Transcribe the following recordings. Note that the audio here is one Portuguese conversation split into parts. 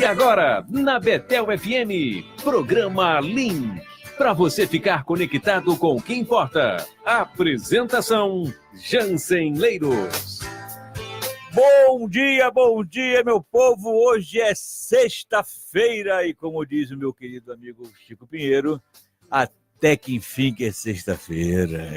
agora, na Betel FM, programa Lean. Para você ficar conectado com o que importa. Apresentação, Jansen Leiros. Bom dia, meu povo. Hoje é sexta-feira e, como diz o meu querido amigo Chico Pinheiro, até que enfim que é sexta-feira.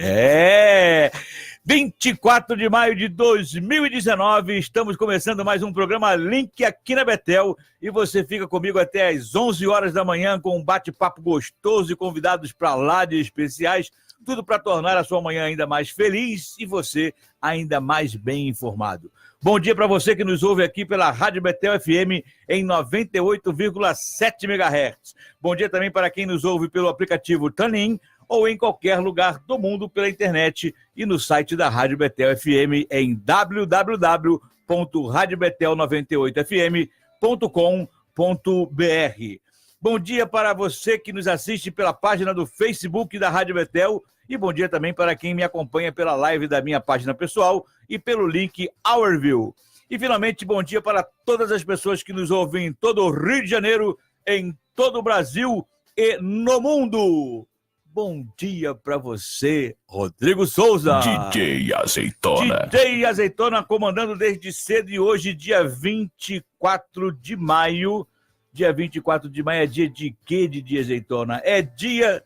24 de maio de 2019, estamos começando mais um programa Link aqui na Betel e você fica comigo até às 11 horas da manhã com um bate-papo gostoso e convidados para lá de especiais, tudo para tornar a sua manhã ainda mais feliz e você ainda mais bem informado. Bom dia para você que nos ouve aqui pela Rádio Betel FM em 98,7 MHz. Bom dia também para quem nos ouve pelo aplicativo TuneIn ou em qualquer lugar do mundo pela internet e no site da Rádio Betel FM em www.radiobetel98fm.com.br. Bom dia para você que nos assiste pela página do Facebook da Rádio Betel e bom dia também para quem me acompanha pela live da minha página pessoal e pelo link Hourview. E finalmente, bom dia para todas as pessoas que nos ouvem em todo o Rio de Janeiro, em todo o Brasil e no mundo. Bom dia para você, Rodrigo Souza. DJ Azeitona. DJ Azeitona comandando desde cedo e hoje, dia 24 de maio. Dia 24 de maio é dia de quê, DJ Azeitona? É dia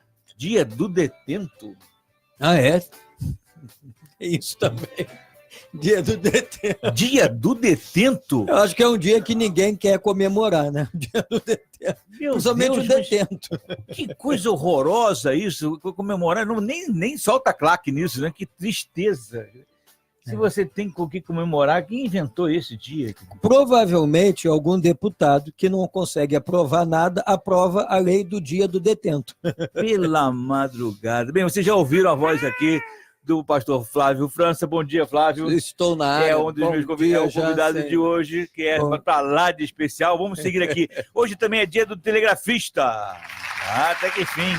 do detento. Ah, é? Isso também. Dia do detento. Dia do detento? Eu acho que é um dia que ninguém quer comemorar, né? Dia do detento. Principalmente o detento. Que coisa horrorosa isso, comemorar. Não, nem solta claque nisso, né? Que tristeza. Se você tem com o que comemorar, quem inventou esse dia? Provavelmente algum deputado que não consegue aprovar nada, aprova a lei do dia do detento. Pela madrugada. Bem, vocês já ouviram a voz aqui do pastor Flávio França. Bom dia, Flávio. Estou na área. É um dos meus convidados de hoje, que é para lá de especial. Vamos seguir aqui. Hoje também é dia do telegrafista. Até que enfim.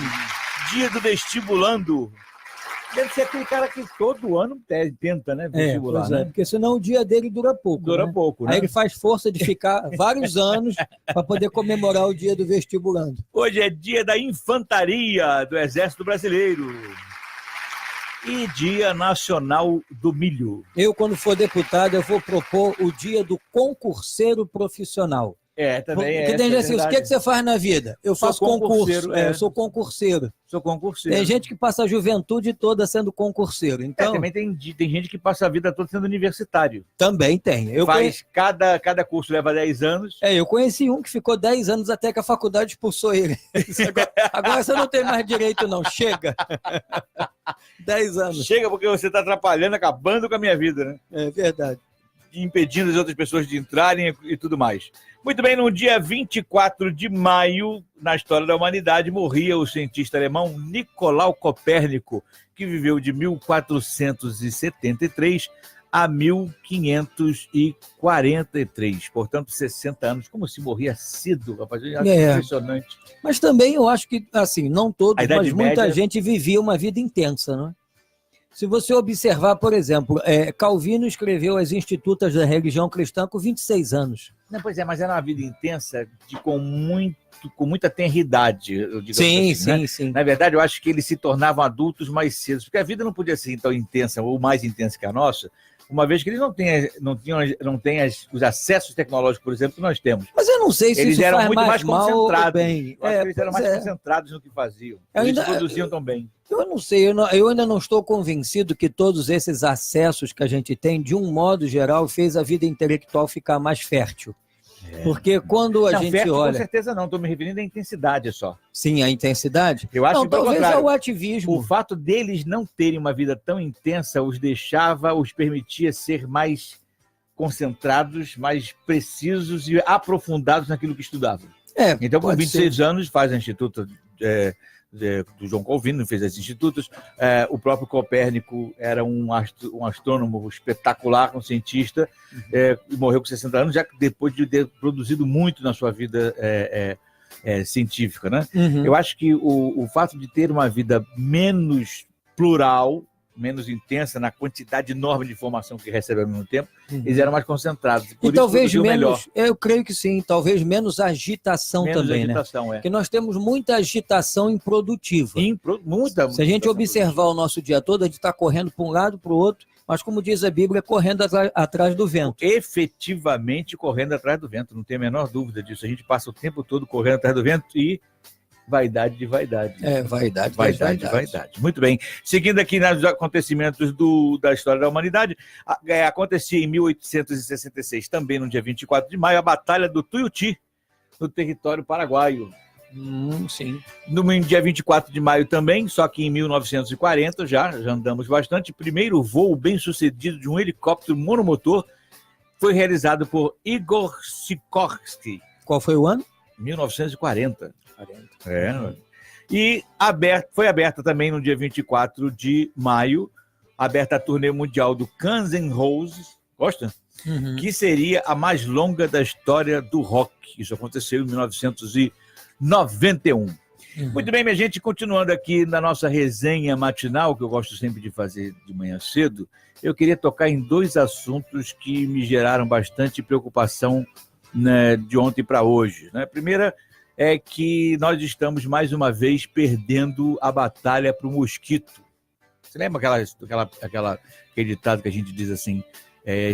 Dia do vestibulando. Deve ser aquele cara que todo ano tenta, né? Vestibular, né? Porque senão o dia dele dura pouco. Dura pouco, né? Aí ele faz força de ficar vários anos para poder comemorar o dia do vestibulando. Hoje é dia da infantaria do Exército Brasileiro. E Dia Nacional do Milho. Eu, quando for deputado, eu vou propor o dia do concurseiro profissional. Também Porque tem gente assim, o que você faz na vida? Eu faço concurso. Eu sou concurseiro. Sou concurseiro. Tem gente que passa a juventude toda sendo concurseiro. Então, também tem gente que passa a vida toda sendo universitário. Também tem. Cada curso leva 10 anos. Eu conheci um que ficou 10 anos até que a faculdade expulsou ele. Agora você não tem mais direito, não. Chega. 10 anos. Chega porque você está atrapalhando, acabando com a minha vida, né? É verdade. Impedindo as outras pessoas de entrarem e tudo mais. Muito bem, no dia 24 de maio, na história da humanidade, morria o cientista alemão Nicolau Copérnico, que viveu de 1473 a 1543. Portanto, 60 anos. Como se morria cedo, rapaz. Impressionante. Mas também eu acho que, assim, não todos, mas muita média... gente vivia uma vida intensa, não é? Se você observar, por exemplo, Calvino escreveu as Institutas da Religião Cristã com 26 anos. Não, pois é, mas era uma vida intensa com muita tenridade, eu digo assim, né? Sim. Na verdade, eu acho que eles se tornavam adultos mais cedo, porque a vida não podia ser tão intensa ou mais intensa que a nossa, uma vez que eles não têm os acessos tecnológicos, por exemplo, que nós temos. Mas eu não sei se eles isso eram faz muito mais concentrados. Bem. Eu acho que eles eram mais concentrados no que faziam. Eles produziam tão bem. Eu não sei, eu ainda não estou convencido que todos esses acessos que a gente tem, de um modo geral, fez a vida intelectual ficar mais fértil. Porque quando a gente fértil, olha... Com certeza não, estou me referindo à intensidade só. Sim, a intensidade? Eu acho que, talvez é o ativismo. O fato deles não terem uma vida tão intensa os permitia ser mais concentrados, mais precisos e aprofundados naquilo que estudavam. Então, com 26 anos, faz o Instituto do João Calvino, fez as institutos. O próprio Copérnico era um astrônomo espetacular, um cientista, e morreu com 60 anos, já que depois de ter produzido muito na sua vida científica, né? Eu acho que o fato de ter uma vida menos plural menos intensa na quantidade enorme de informação que recebe ao mesmo tempo, eles eram mais concentrados. E talvez menos, eu creio que sim, talvez menos agitação também, agitação, né? Porque nós temos muita agitação improdutiva. Muita. Se a gente observar o nosso dia todo, a gente está correndo para um lado, para o outro, mas como diz a Bíblia, correndo atrás do vento. Efetivamente correndo atrás do vento, não tem a menor dúvida disso. A gente passa o tempo todo correndo atrás do vento e vaidade de vaidade. Vaidade. Muito bem. Seguindo aqui nos acontecimentos da história da humanidade, acontecia em 1866, também no dia 24 de maio, a Batalha do Tuiuti, no território paraguaio. Sim. No dia 24 de maio também, só que em 1940, já andamos bastante, primeiro voo bem-sucedido de um helicóptero monomotor foi realizado por Igor Sikorsky. Qual foi o ano? 1940. E foi aberta também no dia 24 de maio, aberta a turnê mundial do Guns N' Roses, gosta? Que seria a mais longa da história do rock. Isso aconteceu em 1991. Muito bem, minha gente, continuando aqui na nossa resenha matinal, que eu gosto sempre de fazer de manhã cedo, eu queria tocar em dois assuntos que me geraram bastante preocupação, né, de ontem para hoje. Né? A primeira é que nós estamos, mais uma vez, perdendo a batalha para o mosquito. Você lembra aquele ditado que a gente diz assim,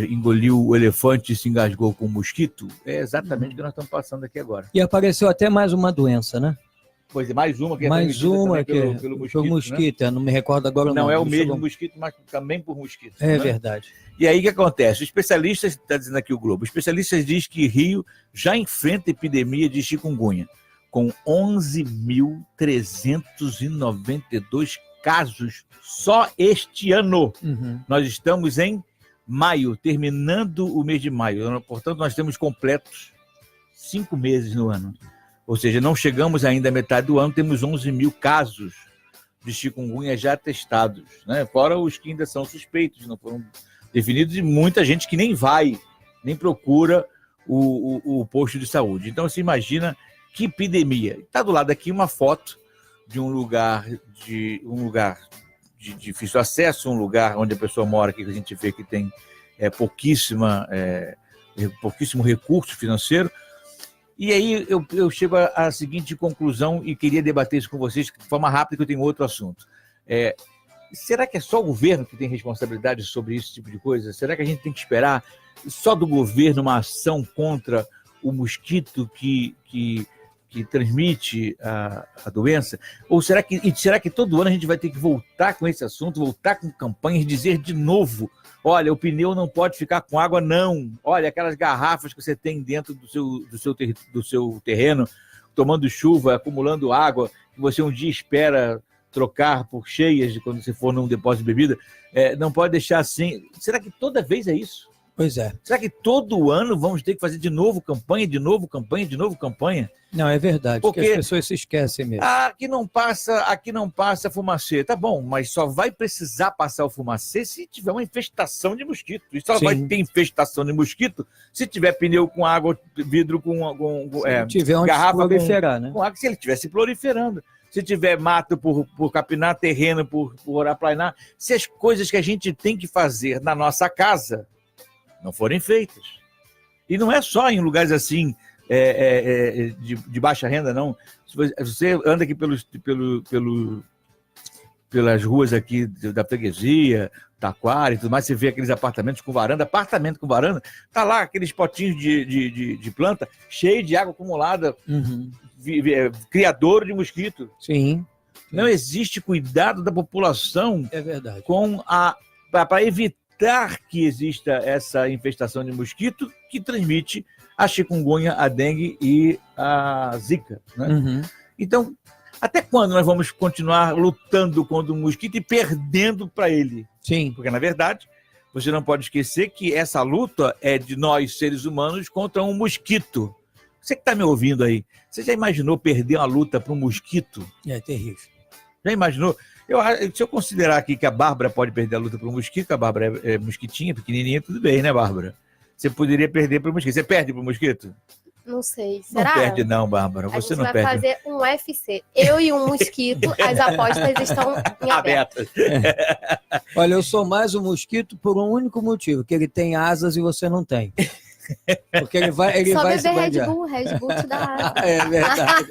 engoliu o elefante e se engasgou com o mosquito? É exatamente o que nós estamos passando aqui agora. E apareceu até mais uma doença, né? Pois é, mais uma que pelo mosquito, né? Não me recordo agora. Não é o mesmo mosquito, mas também por mosquito. É, né? Verdade. E aí o que acontece? Especialistas, está dizendo aqui o Globo, especialistas dizem que Rio já enfrenta epidemia de chikungunya, com 11.392 casos só este ano. Nós estamos em maio, terminando o mês de maio. Portanto, nós temos completos 5 meses no ano. Ou seja, não chegamos ainda à metade do ano, temos 11 mil casos de chikungunya já testados, né? Fora os que ainda são suspeitos, não foram definidos, e muita gente que nem procura o posto de saúde. Então, você imagina que epidemia. Está do lado aqui uma foto de um lugar de difícil acesso, um lugar onde a pessoa mora, que a gente vê que tem pouquíssimo recurso financeiro. E aí eu chego à seguinte conclusão e queria debater isso com vocês de forma rápida, que eu tenho outro assunto. Será que é só o governo que tem responsabilidade sobre esse tipo de coisa? Será que a gente tem que esperar só do governo uma ação contra o mosquito que transmite a doença? Ou será que todo ano a gente vai ter que voltar com esse assunto, voltar com campanhas, dizer de novo, olha, o pneu não pode ficar com água, não. Olha, aquelas garrafas que você tem dentro do seu terreno, tomando chuva, acumulando água, que você um dia espera trocar por cheias quando você for num depósito de bebida, não pode deixar assim. Será que toda vez é isso? Pois é. Será que todo ano vamos ter que fazer de novo campanha? Não, é verdade, porque as pessoas se esquecem mesmo. Aqui não passa fumacê. Tá bom, mas só vai precisar passar o fumacê se tiver uma infestação de mosquito. E só vai ter infestação de mosquito se tiver pneu com água, vidro se tiver onde garrafa se proliferar, né? Com água, se ele estiver se proliferando. Se tiver mato por capinar, terreno por aplainar. Se as coisas que a gente tem que fazer na nossa casa não forem feitas. E não é só em lugares assim, de baixa renda, não. Se você anda aqui pelas ruas aqui da freguesia, Taquara e tudo mais, você vê aqueles apartamento com varanda, tá lá aqueles potinhos de planta, cheio de água acumulada, criador de mosquito. Sim. Não existe cuidado da população. É verdade. Para evitar que exista essa infestação de mosquito que transmite a chikungunya, a dengue e a zika. Né? Então, até quando nós vamos continuar lutando contra o mosquito e perdendo para ele? Sim. Porque, na verdade, você não pode esquecer que essa luta é de nós, seres humanos, contra um mosquito. Você que está me ouvindo aí, você já imaginou perder uma luta para um mosquito? É terrível. Já imaginou? Se eu considerar aqui que a Bárbara pode perder a luta para o mosquito, que a Bárbara é mosquitinha, pequenininha, tudo bem, né, Bárbara? Você poderia perder para o mosquito. Você perde para o mosquito? Não sei. Será? Não perde não, Bárbara. A Você gente não vai perde. fazer um UFC. Eu e um mosquito, as apostas estão em aberto. Olha, eu sou mais um mosquito por um único motivo, que ele tem asas e você não tem. Porque ele vai Só se beber bandear. Red Bull te dá asa. É verdade.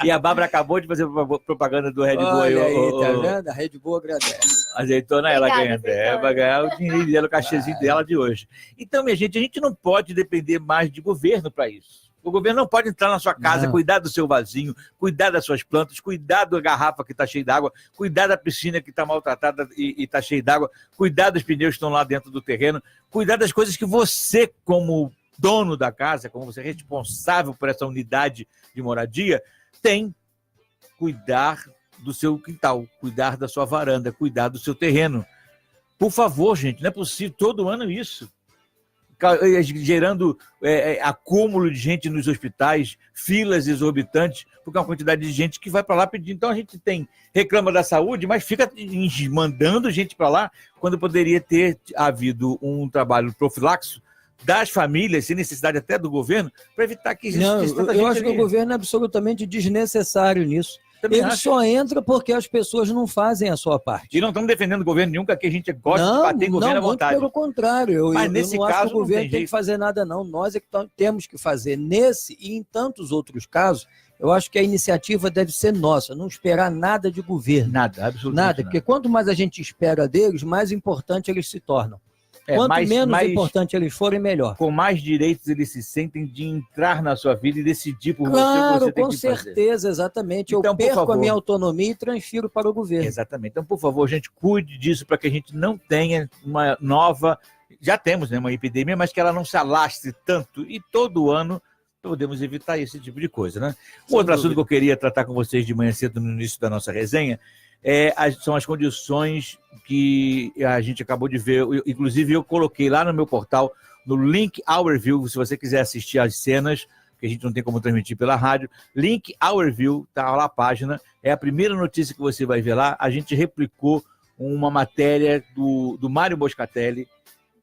E a Bárbara acabou de fazer propaganda do Red Bull. Olha aí, ô, tá vendo? A Red Bull agradece. Azeitona, ela Obrigada, ganha. Azeitona. Vai ganhar o dinheiro dela, o cachezinho dela de hoje. Então, minha gente, a gente não pode depender mais de governo para isso. O governo não pode entrar na sua casa, Não. cuidar do seu vasinho, cuidar das suas plantas, cuidar da garrafa que está cheia d'água, cuidar da piscina que está maltratada e está cheia d'água, cuidar dos pneus que estão lá dentro do terreno, cuidar das coisas que você, como dono da casa, como você é responsável por essa unidade de moradia, tem cuidar do seu quintal, cuidar da sua varanda, cuidar do seu terreno. Por favor, gente, não é possível todo ano isso. Gerando acúmulo de gente nos hospitais, filas exorbitantes, porque é uma quantidade de gente que vai para lá pedir. Então a gente reclama da saúde, mas fica mandando gente para lá, quando poderia ter havido um trabalho profilaxo das famílias, sem necessidade até do governo, para evitar que Não, tanta eu gente acho que ali. o governo é absolutamente desnecessário nisso. Também Ele acho. só entra porque as pessoas não fazem a sua parte. E não estamos defendendo o governo nenhum, porque a gente gosta de bater em governo à muito vontade. pelo contrário. Mas Eu nesse não acho caso que o não governo tem tem jeito. que fazer nada, não. Nós é que temos que fazer. Nesse e em tantos outros casos, eu acho que a iniciativa deve ser nossa, não esperar nada de governo. Nada, absolutamente Nada, porque quanto mais a gente espera deles, mais importante eles se tornam. Quanto menos importante eles forem, melhor. Com mais direitos eles se sentem de entrar na sua vida e decidir por Claro, você tem com que fazer. certeza, exatamente. Então, eu por perco favor. a minha autonomia e transfiro para o governo. Exatamente. Então, por favor, gente, cuide disso para que a gente não tenha uma nova... Já temos, né, uma epidemia, mas que ela não se alastre tanto. E todo ano podemos evitar esse tipo de coisa, né? Um outro assunto que eu queria tratar com vocês de manhã cedo no início da nossa resenha são as condições que a gente acabou de ver. Inclusive, eu coloquei lá no meu portal, no link Our View, se você quiser assistir as cenas, que a gente não tem como transmitir pela rádio, link Our View, tá lá a página, é a primeira notícia que você vai ver lá. A gente uma matéria do Mário Moscatelli,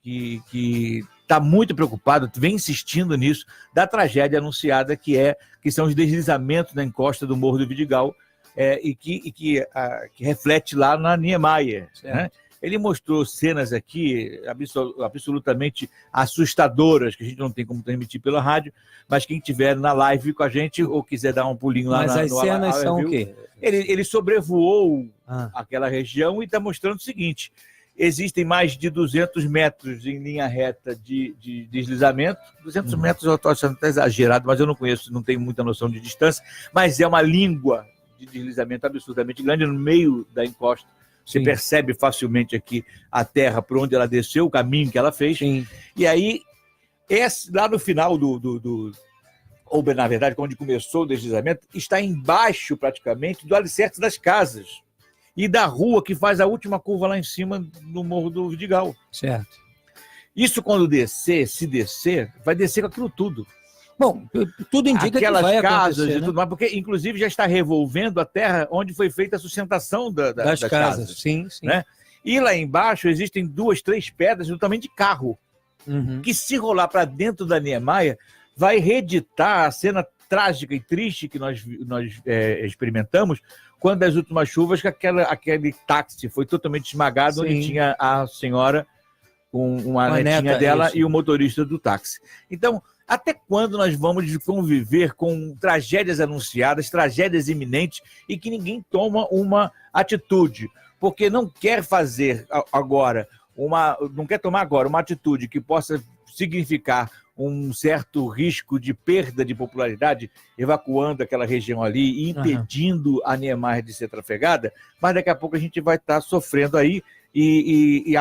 que está muito preocupado, vem insistindo nisso, da tragédia anunciada que são os deslizamentos na encosta do Morro do Vidigal, e que reflete lá na Niemeyer, né? Ele mostrou cenas aqui absolutamente assustadoras, que a gente não tem como transmitir pela rádio, mas quem estiver na live com a gente ou quiser dar um pulinho lá Mas as cenas são o quê? Ele sobrevoou aquela região e está mostrando o seguinte: existem mais de 200 metros em linha reta de deslizamento. 200 metros eu estou achando até exagerado, mas eu não conheço, não tenho muita noção de distância, mas é uma língua de deslizamento absurdamente grande no meio da encosta. Você percebe facilmente aqui a terra por onde ela desceu, o caminho que ela fez. Sim. E aí, lá no final ou na verdade, onde começou o deslizamento, está embaixo praticamente do alicerce das casas e da rua que faz a última curva lá em cima no Morro do Vidigal. Certo. Isso quando se descer, vai descer com aquilo tudo. Bom, tudo indica aquelas que vai casas acontecer, e né? tudo mais, porque inclusive já está revolvendo a terra onde foi feita a sustentação das casas. Sim. Né? E lá embaixo existem 2, 3 pedras do tamanho de carro, que se rolar para dentro da Niemeyer, vai reeditar a cena trágica e triste que nós experimentamos quando das últimas chuvas, que aquele táxi foi totalmente esmagado, onde tinha a senhora com uma netinha neta, dela isso. e o motorista do táxi. Então, até quando nós vamos conviver com tragédias anunciadas, tragédias iminentes, e que ninguém toma uma atitude? Porque não quer fazer agora, não quer tomar agora uma atitude que possa significar um certo risco de perda de popularidade, evacuando aquela região ali e impedindo a Niemeyer de ser trafegada, mas daqui a pouco a gente vai estar sofrendo aí e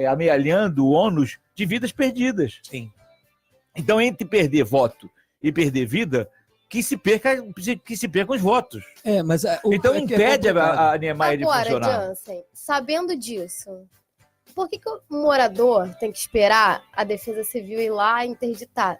amealhando o ônus de vidas perdidas. Sim. Então, entre perder voto e perder vida, que se percam os votos. Mas então, impede a Niemeyer de funcionar. Agora, Jansen, sabendo disso, por que o morador tem que esperar a Defesa Civil ir lá interditar?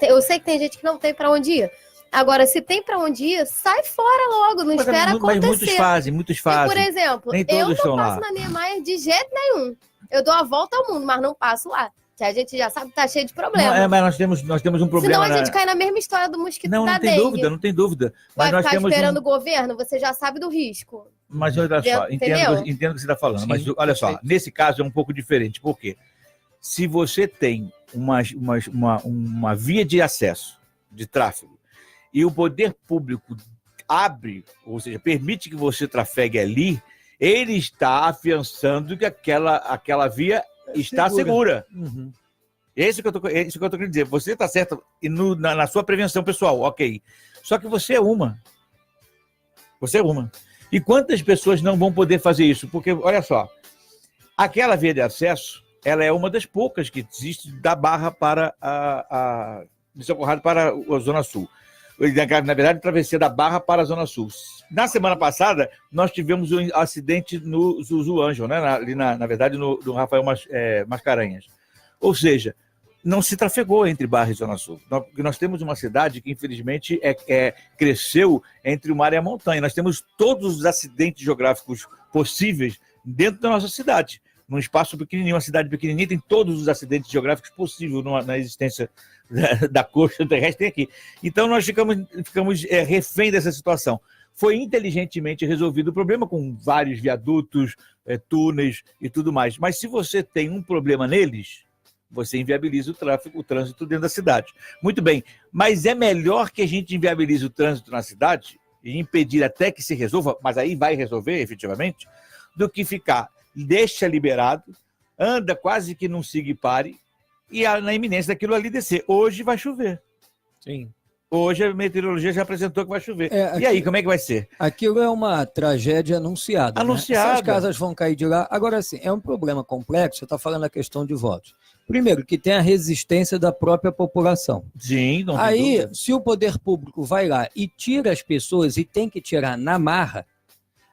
Eu sei que tem gente que não tem para onde ir. Agora, se tem para onde ir, sai fora logo, não espera acontecer. Mas muitos fazem. E, por exemplo, nem eu todos não estão passo lá. na Niemeyer de jeito nenhum. Eu dou a volta ao mundo, mas não passo lá. que a gente já sabe que tá cheio de problema. Mas nós temos um problema. Senão a gente cai na mesma história do mosquito da Não tem dengue. dúvida, não tem dúvida. Mas Vai nós ficar temos esperando o governo, você já sabe do risco. Mas olha só, Entendeu? entendo o que você está falando, Sim, mas olha só, perfeito. nesse caso é um pouco diferente. Por quê? Se você tem uma via de acesso, de tráfego, e o poder público abre, ou seja, permite que você trafegue ali, ele está afiançando que aquela via está segura. Uhum. É isso que eu tô querendo dizer. Você está certo na sua prevenção pessoal, ok. Só que você é uma. Você é uma. E quantas pessoas não vão poder fazer isso? Porque, olha só, aquela via de acesso, ela é uma das poucas que existe da Barra para de São Conrado para a Zona Sul. Na verdade, travessia da Barra para a Zona Sul. Na semana passada, nós tivemos um acidente no Zuzu Ângelo, né? Ali na verdade, no Rafael Mascarenhas. Ou seja, não se trafegou entre Barra e Zona Sul. Nós temos uma cidade que, infelizmente, cresceu entre o mar e a montanha. Nós temos todos os acidentes geográficos possíveis dentro da nossa cidade. Num espaço pequenininho, uma cidade pequenininha, tem todos os acidentes geográficos possíveis na existência da costa terrestre, tem aqui. Então, nós ficamos refém dessa situação. Foi inteligentemente resolvido o problema com vários viadutos, túneis e tudo mais. Mas se você tem um problema neles, você inviabiliza o trânsito dentro da cidade. Muito bem, mas é melhor que a gente inviabilize o trânsito na cidade e impedir até que se resolva, mas aí vai resolver efetivamente, do que ficar, deixa liberado, anda quase que não siga e pare, e na iminência daquilo ali descer. Hoje vai chover. Sim. Hoje a meteorologia já apresentou que vai chover. Aqui, e aí, como é que vai ser? Aquilo é uma tragédia anunciada. Anunciada. Né? Essas casas vão cair de lá. Agora, sim, é um problema complexo, você está falando da questão de votos. Primeiro, que tem a resistência da própria população. Sim, não tem Aí, dúvida. se o poder público vai lá e tira as pessoas, e tem que tirar na marra,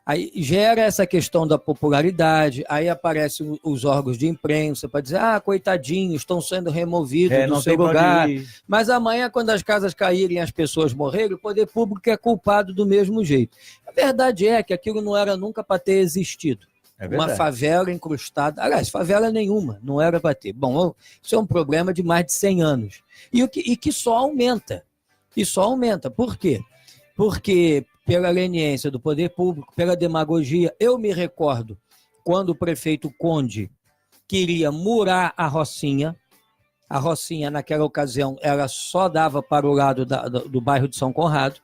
aí gera essa questão da popularidade, aí aparecem os órgãos de imprensa para dizer, coitadinhos, estão sendo removidos do não seu tem pra lugar. onde ir. Mas amanhã, quando as casas caírem e as pessoas morrerem, o poder público é culpado do mesmo jeito. A verdade é que aquilo não era nunca para ter existido. É Uma verdade. favela incrustada. Aliás, favela nenhuma, não era para ter. Bom, isso é um problema de mais de 100 anos. E que só aumenta. E só aumenta. Por quê? Porque pela leniência do poder público, pela demagogia, eu me recordo quando o prefeito Conde queria murar a Rocinha naquela ocasião, ela só dava para o lado do bairro de São Conrado.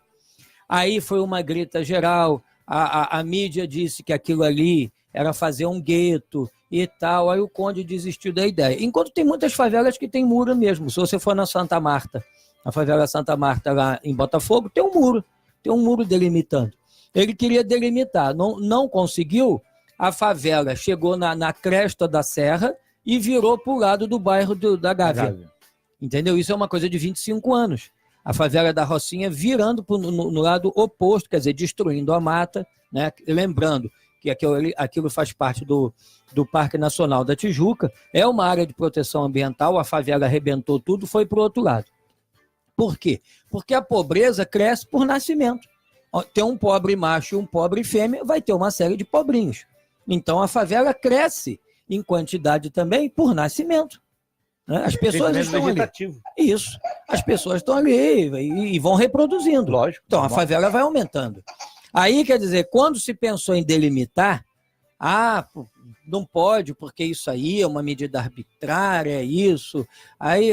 Aí foi uma grita geral, a mídia disse que aquilo ali era fazer um gueto e tal, aí o Conde desistiu da ideia. Enquanto tem muitas favelas que tem muro mesmo. Se você for na Santa Marta, a favela Santa Marta lá em Botafogo, tem um muro delimitando. Ele queria delimitar, não conseguiu, a favela chegou na cresta da serra e virou para o lado do bairro da Gávea. Entendeu? Isso é uma coisa de 25 anos. A favela da Rocinha virando no lado oposto, quer dizer, destruindo a mata, né? Lembrando que aquilo faz parte do Parque Nacional da Tijuca, é uma área de proteção ambiental, a favela arrebentou tudo, foi para o outro lado. Por quê? Porque a pobreza cresce por nascimento. Tem um pobre macho e um pobre fêmea, vai ter uma série de pobrinhos. Então a favela cresce em quantidade também por nascimento. Né? As pessoas estão ali. Isso. As pessoas estão ali e vão reproduzindo. Lógico. Então a favela vai aumentando. Aí, quer dizer, quando se pensou em delimitar, não pode, porque isso aí é uma medida arbitrária, isso. Aí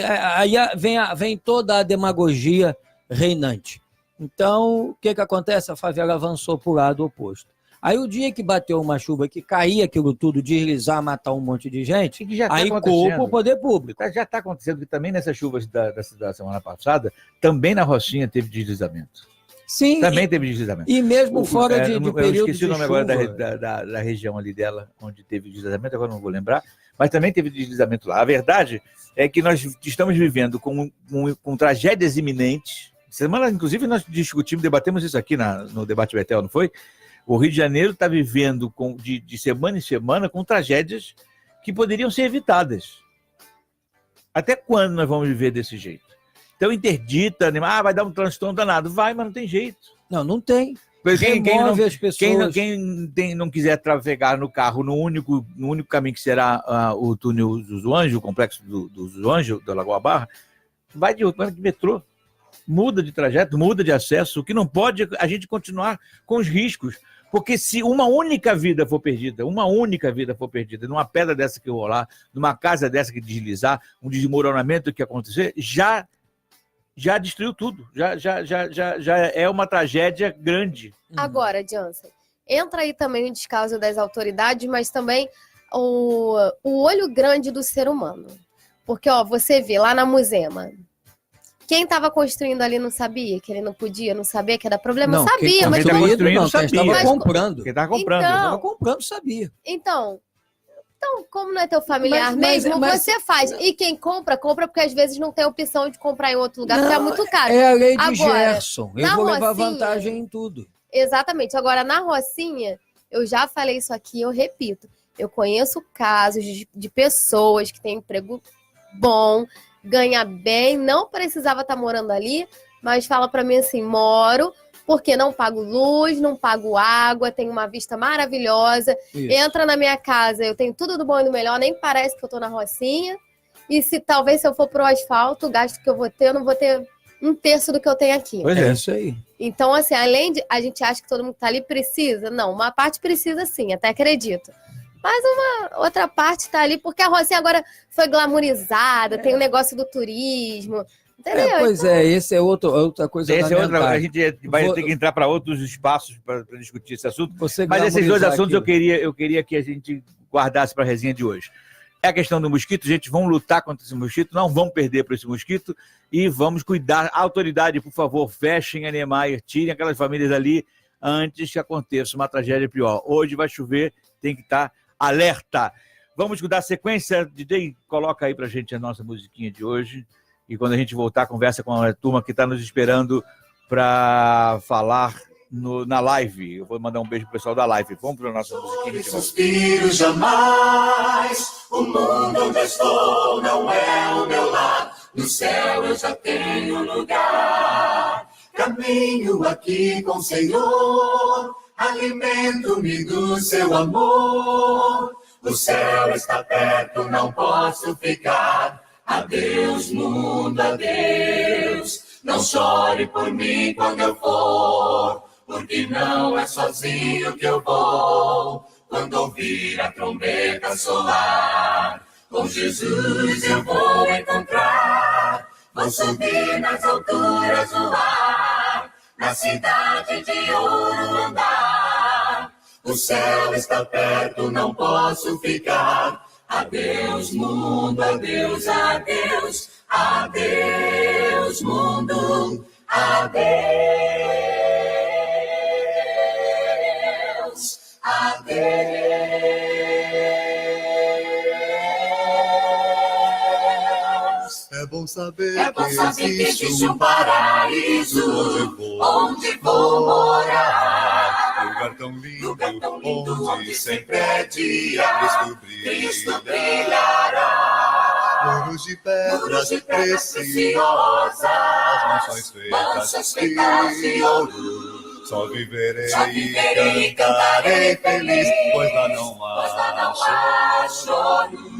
vem toda a demagogia reinante. Então, o que acontece? A favela avançou para o lado oposto. Aí o dia que bateu uma chuva, que caía aquilo tudo, deslizar, matar um monte de gente, aí culpa o poder público. Já está acontecendo que também nessas chuvas da semana passada, também na Rocinha teve deslizamento. Sim. Também teve deslizamento. E mesmo fora de período de chuva. Eu esqueci o nome agora da região ali dela, onde teve deslizamento, agora não vou lembrar, mas também teve deslizamento lá. A verdade é que nós estamos vivendo com tragédias iminentes. Semana, inclusive, nós debatemos isso aqui no Debate Betel, não foi? O Rio de Janeiro está vivendo de semana em semana com tragédias que poderiam ser evitadas. Até quando nós vamos viver desse jeito? Então interdita, vai dar um transtorno danado. Vai, mas não tem jeito. Não tem. remove as pessoas. Quem não quiser trafegar no carro no único caminho que será o túnel dos Anjos, o complexo dos Anjos, da Lagoa Barra, vai de metrô. Muda de trajeto, muda de acesso. O que não pode é a gente continuar com os riscos. Porque se uma única vida for perdida, numa pedra dessa que rolar, numa casa dessa que deslizar, um desmoronamento que acontecer, já destruiu tudo. Já é uma tragédia grande. Agora, Jansen, entra aí também o descaso das autoridades, mas também o olho grande do ser humano. Porque, você vê lá na Musema, quem estava construindo ali não sabia que ele não podia, não sabia que ia dar problema? Não sabia, mas... Quem estava comprando. Quem estava comprando. Estava comprando, sabia. Então, como não é teu familiar mesmo, você faz. E quem compra porque às vezes não tem opção de comprar em outro lugar, porque é muito caro. É a lei de Gerson. Eu vou levar vantagem em tudo. Exatamente. Agora, na Rocinha, eu já falei isso aqui, eu repito. Eu conheço casos de pessoas que têm emprego bom, ganha bem, não precisava estar morando ali, mas fala para mim assim, moro, porque não pago luz, não pago água, tenho uma vista maravilhosa, entra na minha casa, eu tenho tudo do bom e do melhor, nem parece que eu tô na Rocinha, e talvez se eu for pro asfalto, o gasto que eu vou ter, eu não vou ter 1/3 do que eu tenho aqui. Pois é isso aí. Então, assim, além de a gente acha que todo mundo que tá ali precisa, não, uma parte precisa sim, até acredito. Mas uma outra parte tá ali, porque a Rocinha agora foi glamourizada, tem o negócio do turismo, entendeu? Esse é outra coisa. A gente vai ter que entrar para outros espaços para discutir esse assunto. Mas esses dois assuntos eu queria que a gente guardasse para a resenha de hoje. É a questão do mosquito, gente, vamos lutar contra esse mosquito, não vamos perder para esse mosquito e vamos cuidar. A autoridade, por favor, fechem a Niemeyer, tirem aquelas famílias ali antes que aconteça uma tragédia pior. Hoje vai chover, tem que estar alerta. Vamos dar sequência. DJ, coloca aí pra gente a nossa musiquinha de hoje. E quando a gente voltar, conversa com a turma que está nos esperando para falar na live. Eu vou mandar um beijo pro pessoal da live. Vamos para a nossa musiquinha de suspiro jamais. O mundo onde estou não é o meu lar. No céu eu já tenho lugar. Caminho aqui com o Senhor. Alimento-me do seu amor. O céu está perto, não posso ficar. Adeus, mundo, adeus. Não chore por mim quando eu for, porque não é sozinho que eu vou. Quando ouvir a trombeta soar, com Jesus eu vou encontrar. Vou subir nas alturas do ar, na cidade de ouro andar. O céu está perto, não posso ficar. Adeus, mundo, adeus, adeus. Adeus, mundo, adeus. Adeus. É bom saber que existe um paraíso onde vou morar. Lugar tão lindo, onde sempre é dia, Cristo brilhará. Muros de pedras preciosas, as mansões feitas de ouro. Só viverei e cantarei feliz, pois lá não há choro.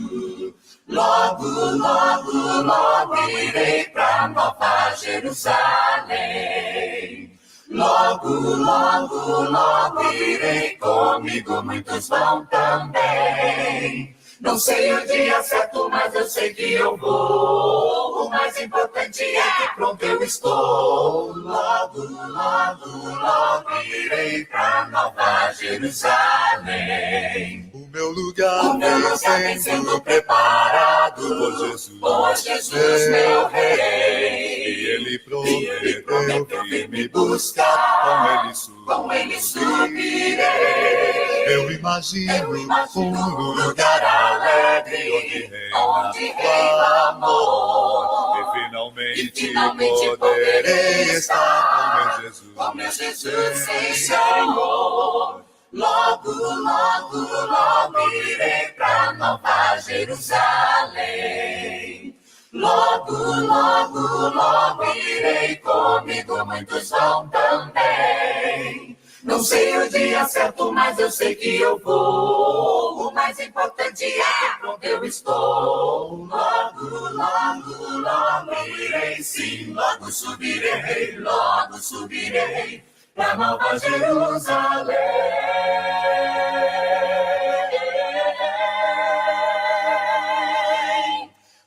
Logo, logo, logo irei pra Nova Jerusalém. Logo, logo, logo irei comigo, muitos vão também. Não sei o dia certo, mas eu sei que eu vou. O mais importante é que pronto eu estou. Logo, logo, logo irei pra Nova Jerusalém. O meu lugar vem sendo preparado por Jesus, meu Rei. E Ele prometeu vir me buscar, com Ele subirei. Eu imagino um lugar alegre, onde reina amor. E finalmente poderei estar com meu Jesus, Senhor. Logo, logo, logo irei pra Nova Jerusalém. Logo, logo, logo irei comigo, muitos vão também. Não sei o dia certo, mas eu sei que eu vou. O mais importante é que pronto eu estou. Logo, logo, logo irei, sim, logo subirei pra Nova Jerusalém.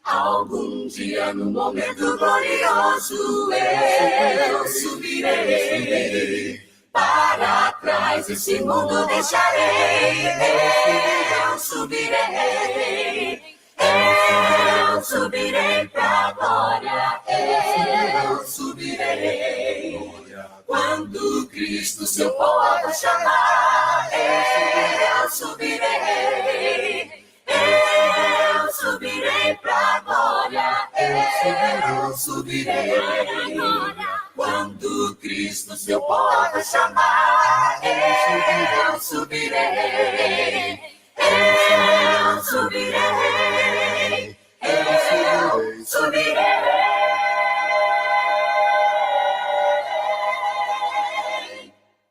Algum dia, no momento glorioso, eu subirei. Para trás esse mundo deixarei. Eu subirei pra glória. Eu subirei. Quando Cristo seu povo chamar, eu subirei. Eu subirei pra glória, eu subirei. Quando Cristo seu povo chamar, eu subirei. Eu subirei. Eu subirei.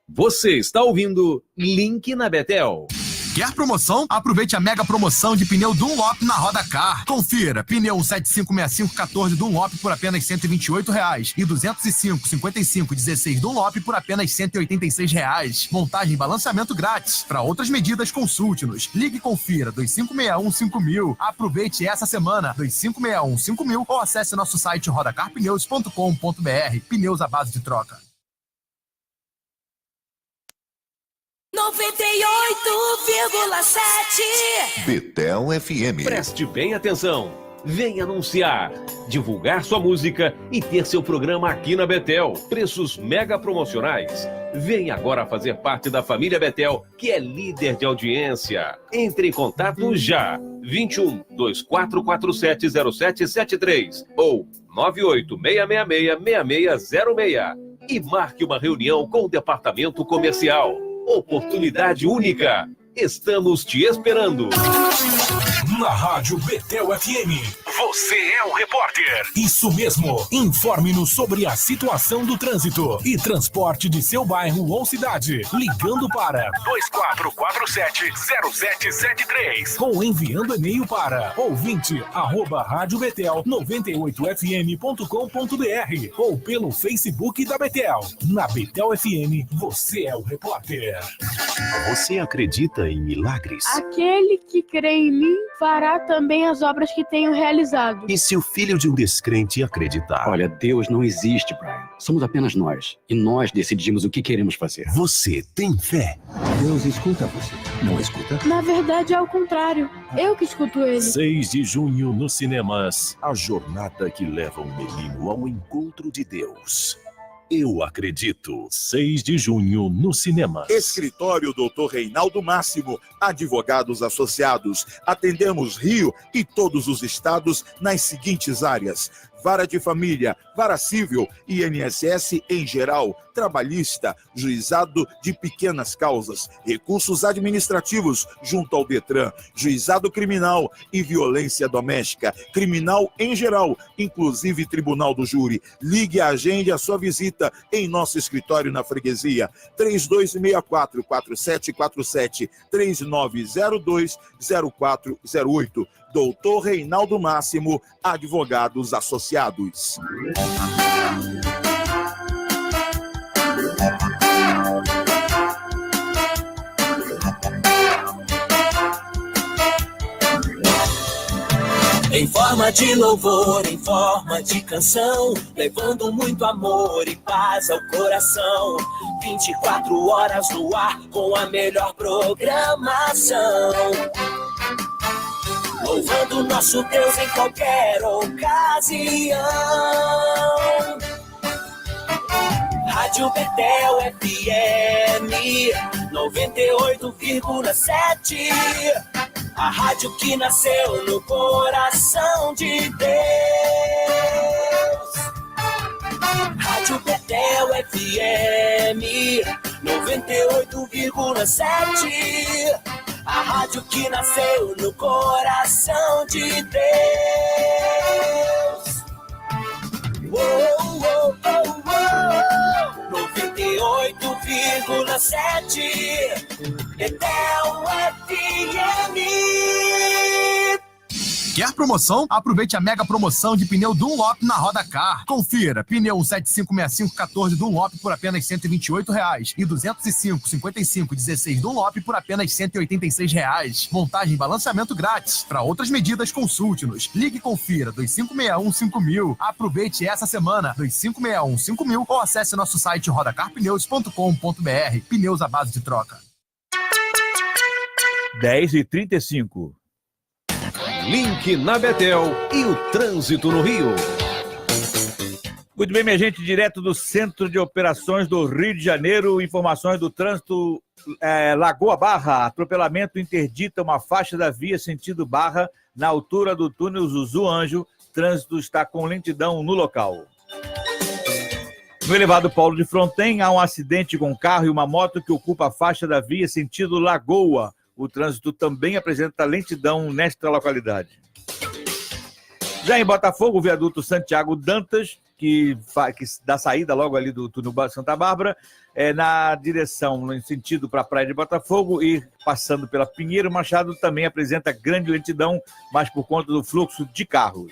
Você está ouvindo Link na Betel. Quer promoção? Aproveite a mega promoção de pneu Dunlop na Roda Car. Confira, pneu 756514 Dunlop por apenas R$ 128,00 e 205-55-16 Dunlop por apenas R$ 186,00. Montagem e balanceamento grátis. Para outras medidas, consulte-nos. Ligue e confira 2561-5000. Aproveite essa semana 2561-5000 ou acesse nosso site rodacarpneus.com.br. Pneus à base de troca. 98,7 Betel FM. Preste bem atenção. Vem anunciar, divulgar sua música e ter seu programa aqui na Betel. Preços mega promocionais. Vem agora fazer parte da família Betel, que é líder de audiência. Entre em contato já. 21 2447 0773 ou 986666606 e marque uma reunião com o departamento comercial. Oportunidade única. Estamos te esperando. Na Rádio Betel FM. Você é o repórter. Isso mesmo. Informe-nos sobre a situação do trânsito e transporte de seu bairro ou cidade. Ligando para 2447-0773 ou enviando e-mail para ouvinte@radiobetel98fm.com.br ou pelo Facebook da Betel. Na Betel FM, você é o repórter. Você acredita em milagres? Aquele que crê em mim fará também as obras que tenho realizado. E se o filho de um descrente acreditar? Olha, Deus não existe, Brian. Somos apenas nós. E nós decidimos o que queremos fazer. Você tem fé? Deus escuta você. Não escuta? Na verdade, é ao contrário. Eu que escuto ele. 6 de junho nos cinemas. A jornada que leva um menino ao encontro de Deus. Eu acredito. 6 de junho no cinema. Escritório Dr. Reinaldo Máximo, advogados associados. Atendemos Rio e todos os estados nas seguintes áreas: vara de família, vara civil, INSS em geral, trabalhista, juizado de pequenas causas, recursos administrativos junto ao Detran, juizado criminal e violência doméstica, criminal em geral, inclusive tribunal do júri. Ligue e agende a sua visita em nosso escritório na freguesia 3264-4747, 3902-0408. Doutor Reinaldo Máximo, advogados associados. Em forma de louvor, em forma de canção, levando muito amor e paz ao coração. 24 horas no ar com a melhor programação. Louvando nosso Deus em qualquer ocasião. Rádio Betel FM 98,7. A rádio que nasceu no coração de Deus. Rádio Betel FM 98,7. A rádio que nasceu no coração de Deus. Oh, oh, oh, oh. 98,7. Betel FM. Quer promoção? Aproveite a mega promoção de pneu Dunlop na Roda Car. Confira, pneu 756514 Dunlop por apenas R$ 128,00 e 205/55/16 Dunlop por apenas R$ 186,00. Montagem e balanceamento grátis. Para outras medidas, consulte-nos. Ligue e confira 2561-5000. Aproveite essa semana 2561-5000 ou acesse nosso site rodacarpneus.com.br. Pneus à base de troca. 10h35. Link na Betel e o trânsito no Rio. Muito bem, minha gente, direto do Centro de Operações do Rio de Janeiro, informações do trânsito Lagoa Barra. Atropelamento interdita uma faixa da via sentido Barra na altura do túnel Zuzu Anjo. Trânsito está com lentidão no local. No elevado Paulo de Fronten, há um acidente com um carro e uma moto que ocupa a faixa da via sentido Lagoa. O trânsito também apresenta lentidão nesta localidade. Já em Botafogo, o viaduto Santiago Dantas, que dá saída logo ali do túnel Santa Bárbara, na direção, no sentido para a Praia de Botafogo e passando pela Pinheiro Machado, também apresenta grande lentidão, mas por conta do fluxo de carros.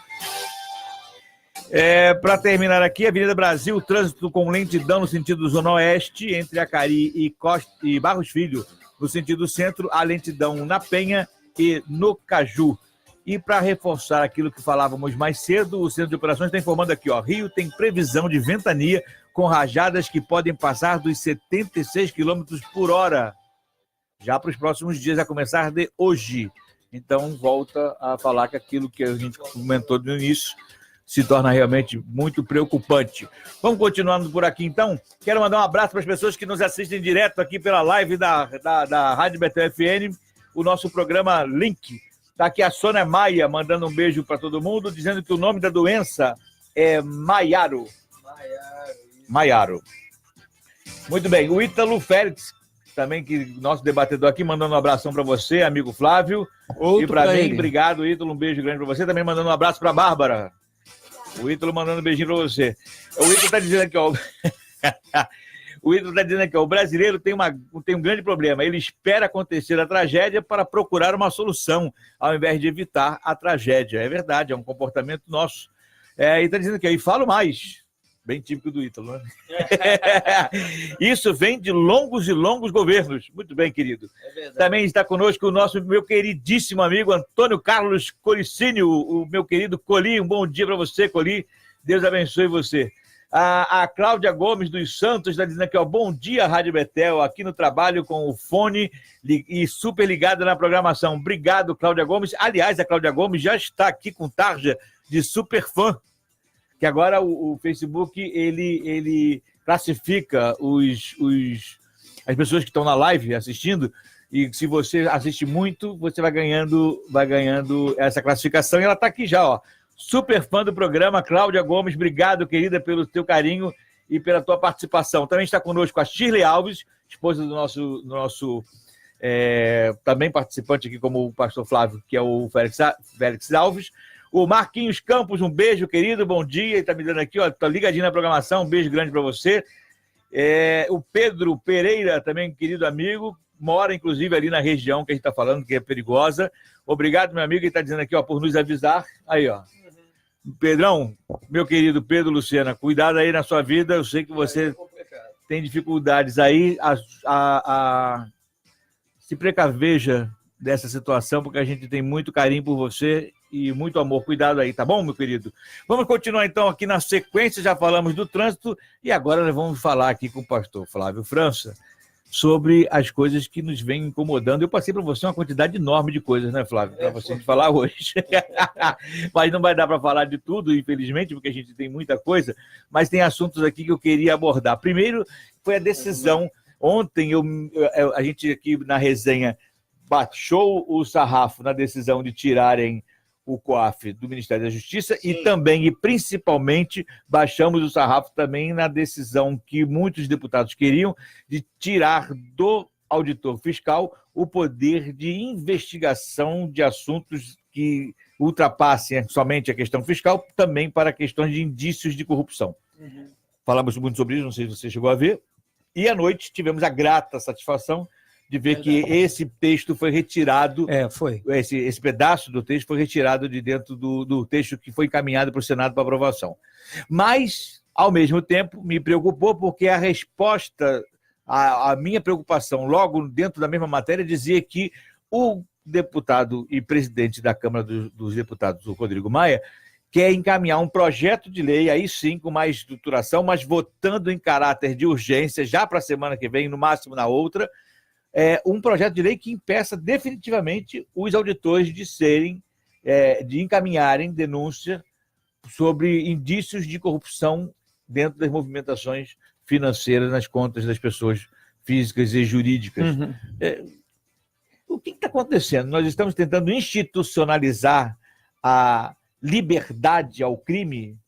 Para terminar aqui, Avenida Brasil, trânsito com lentidão no sentido Zona Oeste, entre Acari e Barros Filho. No sentido centro, a lentidão na Penha e no Caju. E para reforçar aquilo que falávamos mais cedo, o Centro de Operações está informando aqui, Rio tem previsão de ventania com rajadas que podem passar dos 76 km por hora. Já para os próximos dias, a começar de hoje. Então, volta a falar que aquilo que a gente comentou no início se torna realmente muito preocupante. Vamos continuando por aqui, então. Quero mandar um abraço para as pessoas que nos assistem direto aqui pela live da Rádio Betel FM, o nosso programa Link. Está aqui a Sônia Maia, mandando um beijo para todo mundo, dizendo que o nome da doença é Maiaro. Muito bem. O Ítalo Félix, também, que nosso debatedor aqui, mandando um abração para você, amigo Flávio. Outro e para mim, ele. obrigado, Ítalo, um beijo grande para você. Também mandando um abraço para a Bárbara. O Ítalo mandando um beijinho para você. O Ítalo está dizendo aqui, o brasileiro tem um grande problema. Ele espera acontecer a tragédia para procurar uma solução, ao invés de evitar a tragédia. É verdade, é um comportamento nosso. E está dizendo aqui, e falo mais. Bem típico do Ítalo, né? Isso vem de longos e longos governos. Muito bem, querido. Também está conosco meu queridíssimo amigo Antônio Carlos Colicínio, o meu querido Coli. Um bom dia para você, Coli. Deus abençoe você. A Cláudia Gomes dos Santos está dizendo aqui, bom dia, Rádio Betel, aqui no trabalho com o fone e super ligada na programação. Obrigado, Cláudia Gomes. Aliás, a Cláudia Gomes já está aqui com tarja de super fã, que agora o Facebook ele classifica as pessoas que estão na live assistindo, e se você assiste muito, você vai ganhando essa classificação, e ela está aqui já, super fã do programa. Cláudia Gomes, obrigado, querida, pelo teu carinho e pela tua participação. Também está conosco a Shirley Alves, esposa do nosso também participante aqui, como o pastor Flávio, que é o Félix Alves. O Marquinhos Campos, um beijo, querido, bom dia. Ele está me dando aqui, está ligadinho na programação, um beijo grande para você. O Pedro Pereira, também querido amigo, mora inclusive ali na região que a gente está falando, que é perigosa. Obrigado, meu amigo, ele está dizendo aqui, por nos avisar. Aí, Pedrão, meu querido Pedro Lucena, cuidado aí na sua vida, eu sei que você tem dificuldades aí, se precaveja dessa situação, porque a gente tem muito carinho por você e muito amor. Cuidado aí, tá bom, meu querido? Vamos continuar, então, aqui na sequência. Já falamos do trânsito e agora nós vamos falar aqui com o pastor Flávio França sobre as coisas que nos vêm incomodando. Eu passei para você uma quantidade enorme de coisas, né, Flávio? Para você falar hoje. Mas não vai dar para falar de tudo, infelizmente, porque a gente tem muita coisa, mas tem assuntos aqui que eu queria abordar. Primeiro, foi a decisão. Ontem, a gente aqui na resenha baixou o sarrafo na decisão de tirarem o COAF do Ministério da Justiça. Sim. E também, e principalmente, baixamos o sarrafo também na decisão que muitos deputados queriam de tirar do auditor fiscal o poder de investigação de assuntos que ultrapassem somente a questão fiscal, também para questões de indícios de corrupção. Falamos muito sobre isso, não sei se você chegou a ver. E à noite tivemos a grata satisfação de ver que esse texto foi retirado. Foi. Esse pedaço do texto foi retirado de dentro do texto que foi encaminhado para o Senado para aprovação. Mas, ao mesmo tempo, me preocupou porque a resposta à minha preocupação, logo dentro da mesma matéria, dizia que o deputado e presidente da Câmara dos Deputados, o Rodrigo Maia, quer encaminhar um projeto de lei, aí sim, com mais estruturação, mas votando em caráter de urgência, já para a semana que vem, no máximo na outra, um projeto de lei que impeça definitivamente os auditores de encaminharem denúncia sobre indícios de corrupção dentro das movimentações financeiras nas contas das pessoas físicas e jurídicas. Uhum. O que está acontecendo? Nós estamos tentando institucionalizar a liberdade ao crime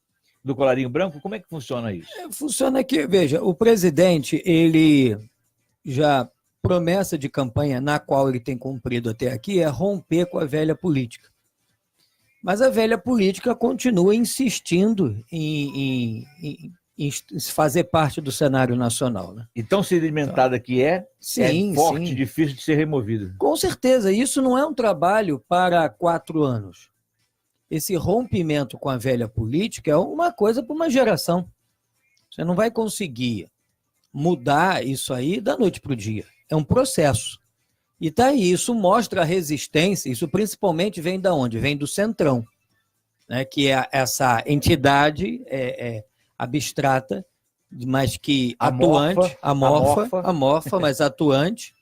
do colarinho branco? Como é que funciona isso? Funciona que, veja, o presidente, ele já... promessa de campanha na qual ele tem cumprido até aqui é romper com a velha política. Mas a velha política continua insistindo em fazer parte do cenário nacional. Né? E tão sedimentada que sim, forte, sim. Difícil de ser removida. Com certeza, isso não é um trabalho para 4 anos. Esse rompimento com a velha política é uma coisa para uma geração. Você não vai conseguir mudar isso aí da noite para o dia. É um processo. E tá aí, isso mostra a resistência, isso principalmente vem da onde? Vem do Centrão, né? Que é essa entidade abstrata, mas que atuante, amorfa, mas atuante,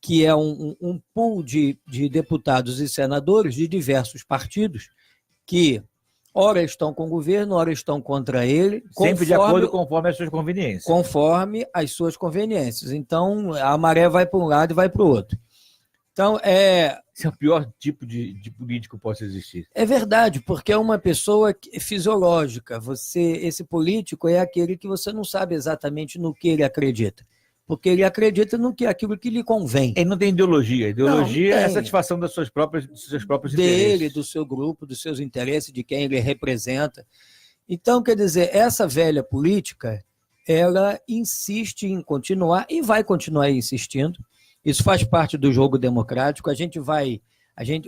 que é um pool de deputados e senadores de diversos partidos que ora estão com o governo, ora estão contra ele. Sempre de acordo conforme as suas conveniências. Conforme as suas conveniências. Então, a maré vai para um lado e vai para o outro. Então, esse é o pior tipo de político que possa existir. É verdade, porque é uma pessoa fisiológica. Esse político é aquele que você não sabe exatamente no que ele acredita. Porque ele acredita aquilo que lhe convém. Ele não tem ideologia. Ideologia é a satisfação dos seus próprios interesses. Do seu grupo, dos seus interesses, de quem ele representa. Então, quer dizer, essa velha política, ela insiste em continuar e vai continuar insistindo. Isso faz parte do jogo democrático.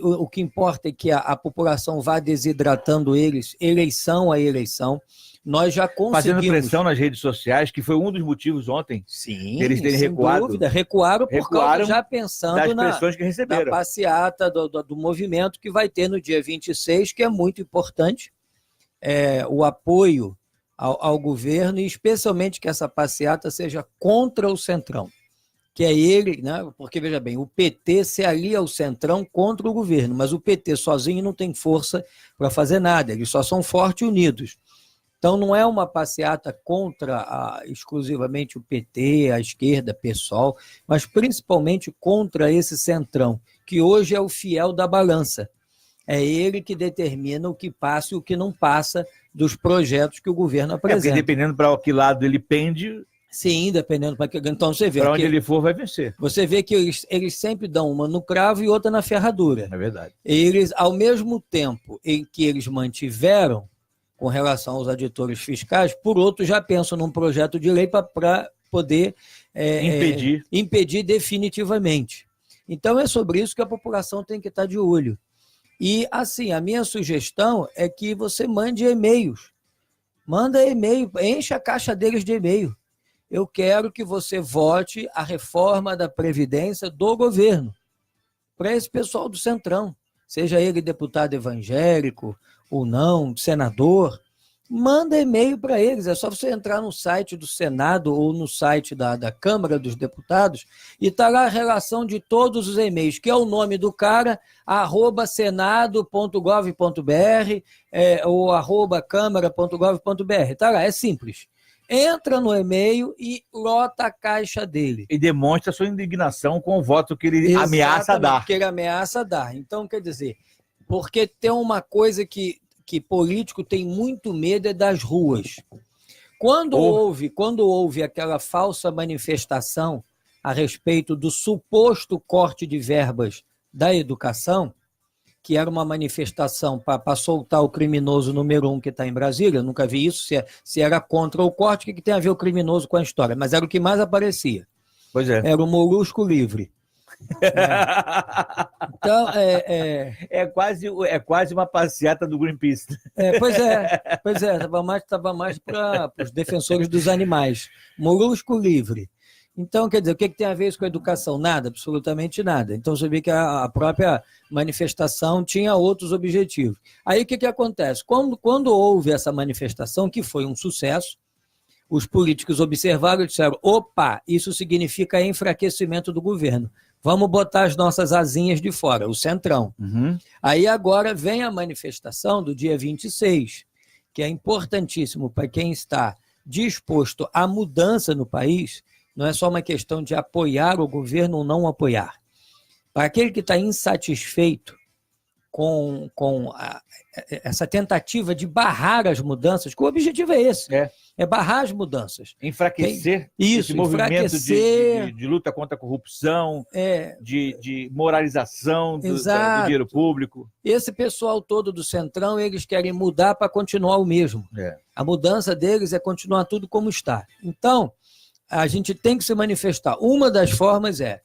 O que importa é que a população vá desidratando eles, eleição a eleição. Nós já conseguimos... Fazendo pressão nas redes sociais, que foi um dos motivos ontem. Sim, eles terem recuado. Dúvida. Recuaram por causa, já pensando das pressões que receberam. Na passeata do movimento que vai ter no dia 26, que é muito importante, o apoio ao governo, e especialmente que essa passeata seja contra o Centrão. Que é ele, né? Porque, veja bem, o PT se alia ao Centrão contra o governo, mas o PT sozinho não tem força para fazer nada, eles só são fortes e unidos. Então, não é uma passeata contra exclusivamente o PT, a esquerda, PSOL, mas principalmente contra esse Centrão, que hoje é o fiel da balança. É ele que determina o que passa e o que não passa dos projetos que o governo apresenta. Porque dependendo para que lado ele pende... Sim, dependendo para que... Então, você vê... Para onde ele for, vai vencer. Você vê que eles sempre dão uma no cravo e outra na ferradura. É verdade. Eles, ao mesmo tempo em que eles mantiveram com relação aos auditores fiscais, por outro, já pensam num projeto de lei para poder impedir definitivamente. Então, é sobre isso que a população tem que estar de olho. E, assim, a minha sugestão é que você mande e-mails. Manda e-mail, enche a caixa deles de e-mail. Eu quero que você vote a reforma da Previdência do governo para esse pessoal do Centrão, seja ele deputado evangélico ou não, senador, manda e-mail para eles. É só você entrar no site do Senado ou no site da Câmara dos Deputados e está lá a relação de todos os e-mails, que é o nome do cara, @senado.gov.br ou @câmara.gov.br. Está lá, é simples. Entra no e-mail e lota a caixa dele. E demonstra sua indignação com o voto que ele ameaça dar. Que ele ameaça dar. Então, quer dizer, porque tem uma coisa que político tem muito medo é das ruas. Quando houve aquela falsa manifestação a respeito do suposto corte de verbas da educação, que era uma manifestação para soltar o criminoso número 1 que está em Brasília, eu nunca vi isso, se era contra o corte, o que tem a ver o criminoso com a história? Mas era o que mais aparecia. Pois é. Era o Molusco Livre. Então, É quase uma passeata do Greenpeace. pois é, estava mais para os defensores dos animais. Molusco Livre. Então, quer dizer, o que tem a ver isso com a educação? Nada, absolutamente nada. Então, você vê que a própria manifestação tinha outros objetivos. Aí, o que acontece? Quando houve essa manifestação, que foi um sucesso, os políticos observaram e disseram, opa, isso significa enfraquecimento do governo. Vamos botar as nossas asinhas de fora, o Centrão. Aí, agora, vem a manifestação do dia 26, que é importantíssimo para quem está disposto à mudança no país. Não é só uma questão de apoiar o governo ou não apoiar. Para aquele que está insatisfeito com essa tentativa de barrar as mudanças, que o objetivo é esse, é barrar as mudanças. Enfraquecer esse movimento de luta contra a corrupção, de moralização do dinheiro público. Esse pessoal todo do Centrão, eles querem mudar para continuar o mesmo. A mudança deles é continuar tudo como está. Então, a gente tem que se manifestar. Uma das formas é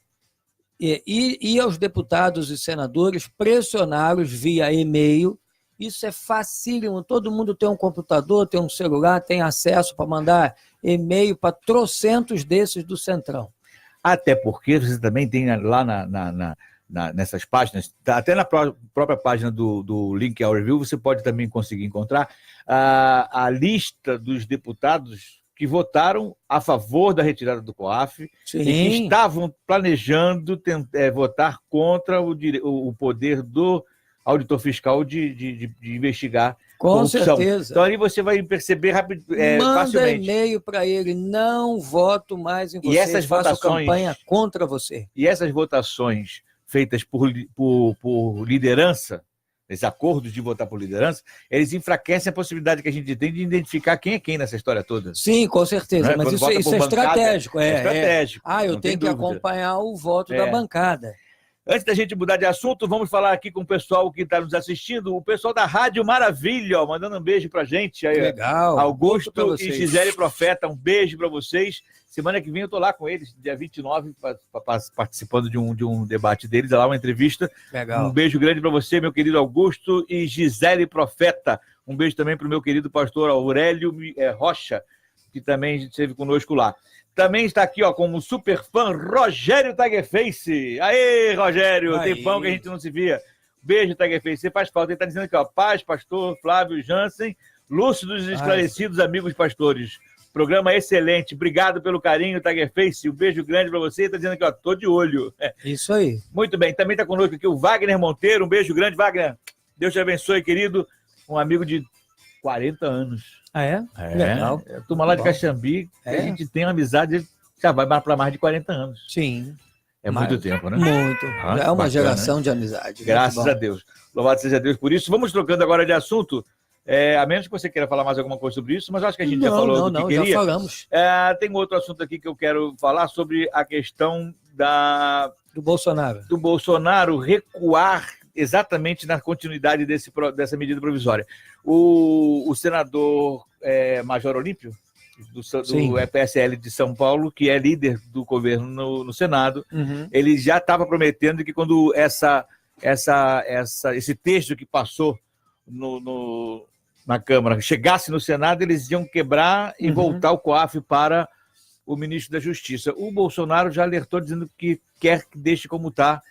ir aos deputados e senadores, pressioná-los via e-mail. Isso é facílimo. Todo mundo tem um computador, tem um celular, tem acesso para mandar e-mail para trocentos desses do Centrão. Até porque você também tem lá nessas páginas, até na própria página do Link ao Review, você pode também conseguir encontrar a lista dos deputados que votaram a favor da retirada do COAF e que estavam planejando votar contra o poder do auditor fiscal de investigar corrupção. Certeza. Então, ali você vai perceber Manda facilmente. E-mail para ele, não voto mais em você, E essas faço votações, campanha contra você. E essas votações feitas por liderança, esses acordos de votar por liderança, eles enfraquecem a possibilidade que a gente tem de identificar quem é quem nessa história toda. Sim, com certeza, mas isso é estratégico. É estratégico. Eu tenho que acompanhar o voto da bancada. Antes da gente mudar de assunto, vamos falar aqui com o pessoal que está nos assistindo, o pessoal da Rádio Maravilha, ó, mandando um beijo pra gente. Aí, legal. Augusto e Gisele Profeta, um beijo para vocês. Semana que vem eu tô lá com eles, dia 29, participando de um debate deles, lá uma entrevista. Legal. Um beijo grande para você, meu querido Augusto e Gisele Profeta. Um beijo também para o meu querido pastor Aurélio Rocha, que também esteve conosco lá. Também está aqui, ó, como super fã, Rogério Tigerface. Aê, Rogério, tempão que a gente não se via. Beijo, Tigerface, você faz falta. Ele está dizendo aqui, ó, paz, pastor Flávio Jansen, lúcidos e esclarecidos amigos pastores. Programa excelente, obrigado pelo carinho, Tigerface. Um beijo grande para você. Está dizendo aqui, ó, tô de olho. Isso aí. Muito bem, também está conosco aqui o Wagner Monteiro. Um beijo grande, Wagner. Deus te abençoe, querido. Um amigo de 40 anos. Ah, é? Legal. Turma lá de Caxambi, a gente tem uma amizade, já vai para mais de 40 anos. Sim. É muito tempo, né? Muito. É uma geração de amizade. Graças a Deus. Louvado seja Deus por isso. Vamos trocando agora de assunto. A menos que você queira falar mais alguma coisa sobre isso, mas acho que a gente já falou do que queria. Já falamos. Tem outro assunto aqui que eu quero falar sobre a questão do Bolsonaro. Do Bolsonaro recuar exatamente na continuidade dessa medida provisória. O senador Major Olímpio, do PSL de São Paulo, que é líder do governo no Senado, ele já estava prometendo que quando esse texto que passou na Câmara chegasse no Senado, eles iam quebrar e voltar o COAF para o ministro da Justiça. O Bolsonaro já alertou dizendo que quer que deixe como está.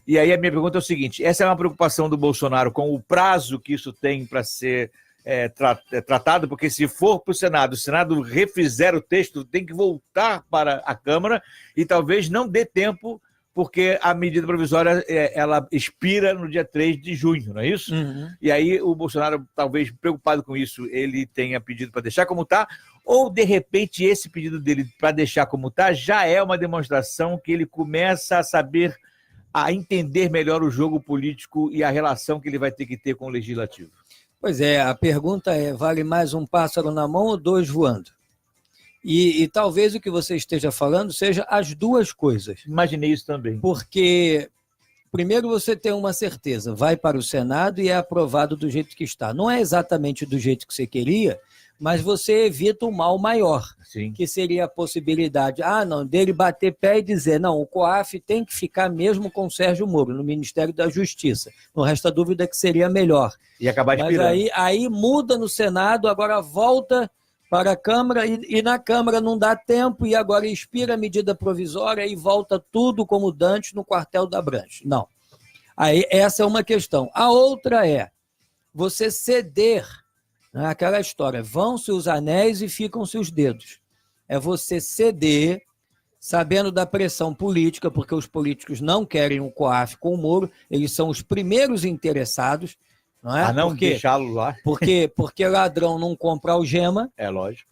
E aí a minha pergunta é o seguinte, essa é uma preocupação do Bolsonaro com o prazo que isso tem para ser tratado, porque se for para o Senado refizer o texto, tem que voltar para a Câmara e talvez não dê tempo, porque a medida provisória ela expira no dia 3 de junho, não é isso? E aí o Bolsonaro, talvez preocupado com isso, ele tenha pedido para deixar como está, ou de repente esse pedido dele para deixar como está já é uma demonstração que ele começa a saber, a entender melhor o jogo político e a relação que ele vai ter que ter com o Legislativo. Pois é, a pergunta é, vale mais um pássaro na mão ou dois voando? E talvez o que você esteja falando seja as duas coisas. Imaginei isso também. Porque primeiro você tem uma certeza, vai para o Senado e é aprovado do jeito que está. Não é exatamente do jeito que você queria, mas você evita o mal maior, Sim. que seria a possibilidade, dele bater pé e dizer, não, o COAF tem que ficar mesmo com o Sérgio Moro, no Ministério da Justiça. Não resta dúvida que seria melhor. E acabar Mas expirando. aí muda no Senado, agora volta para a Câmara e na Câmara não dá tempo e agora expira a medida provisória e volta tudo como dantes no quartel da Branche. Não. Aí essa é uma questão. A outra é você ceder, né, aquela história, vão-se os anéis e ficam-se os dedos. É você ceder, sabendo da pressão política, porque os políticos não querem o COAF com o Moro, eles são os primeiros interessados, não é? Não deixá-lo lá. Porque ladrão não compra algema. É lógico.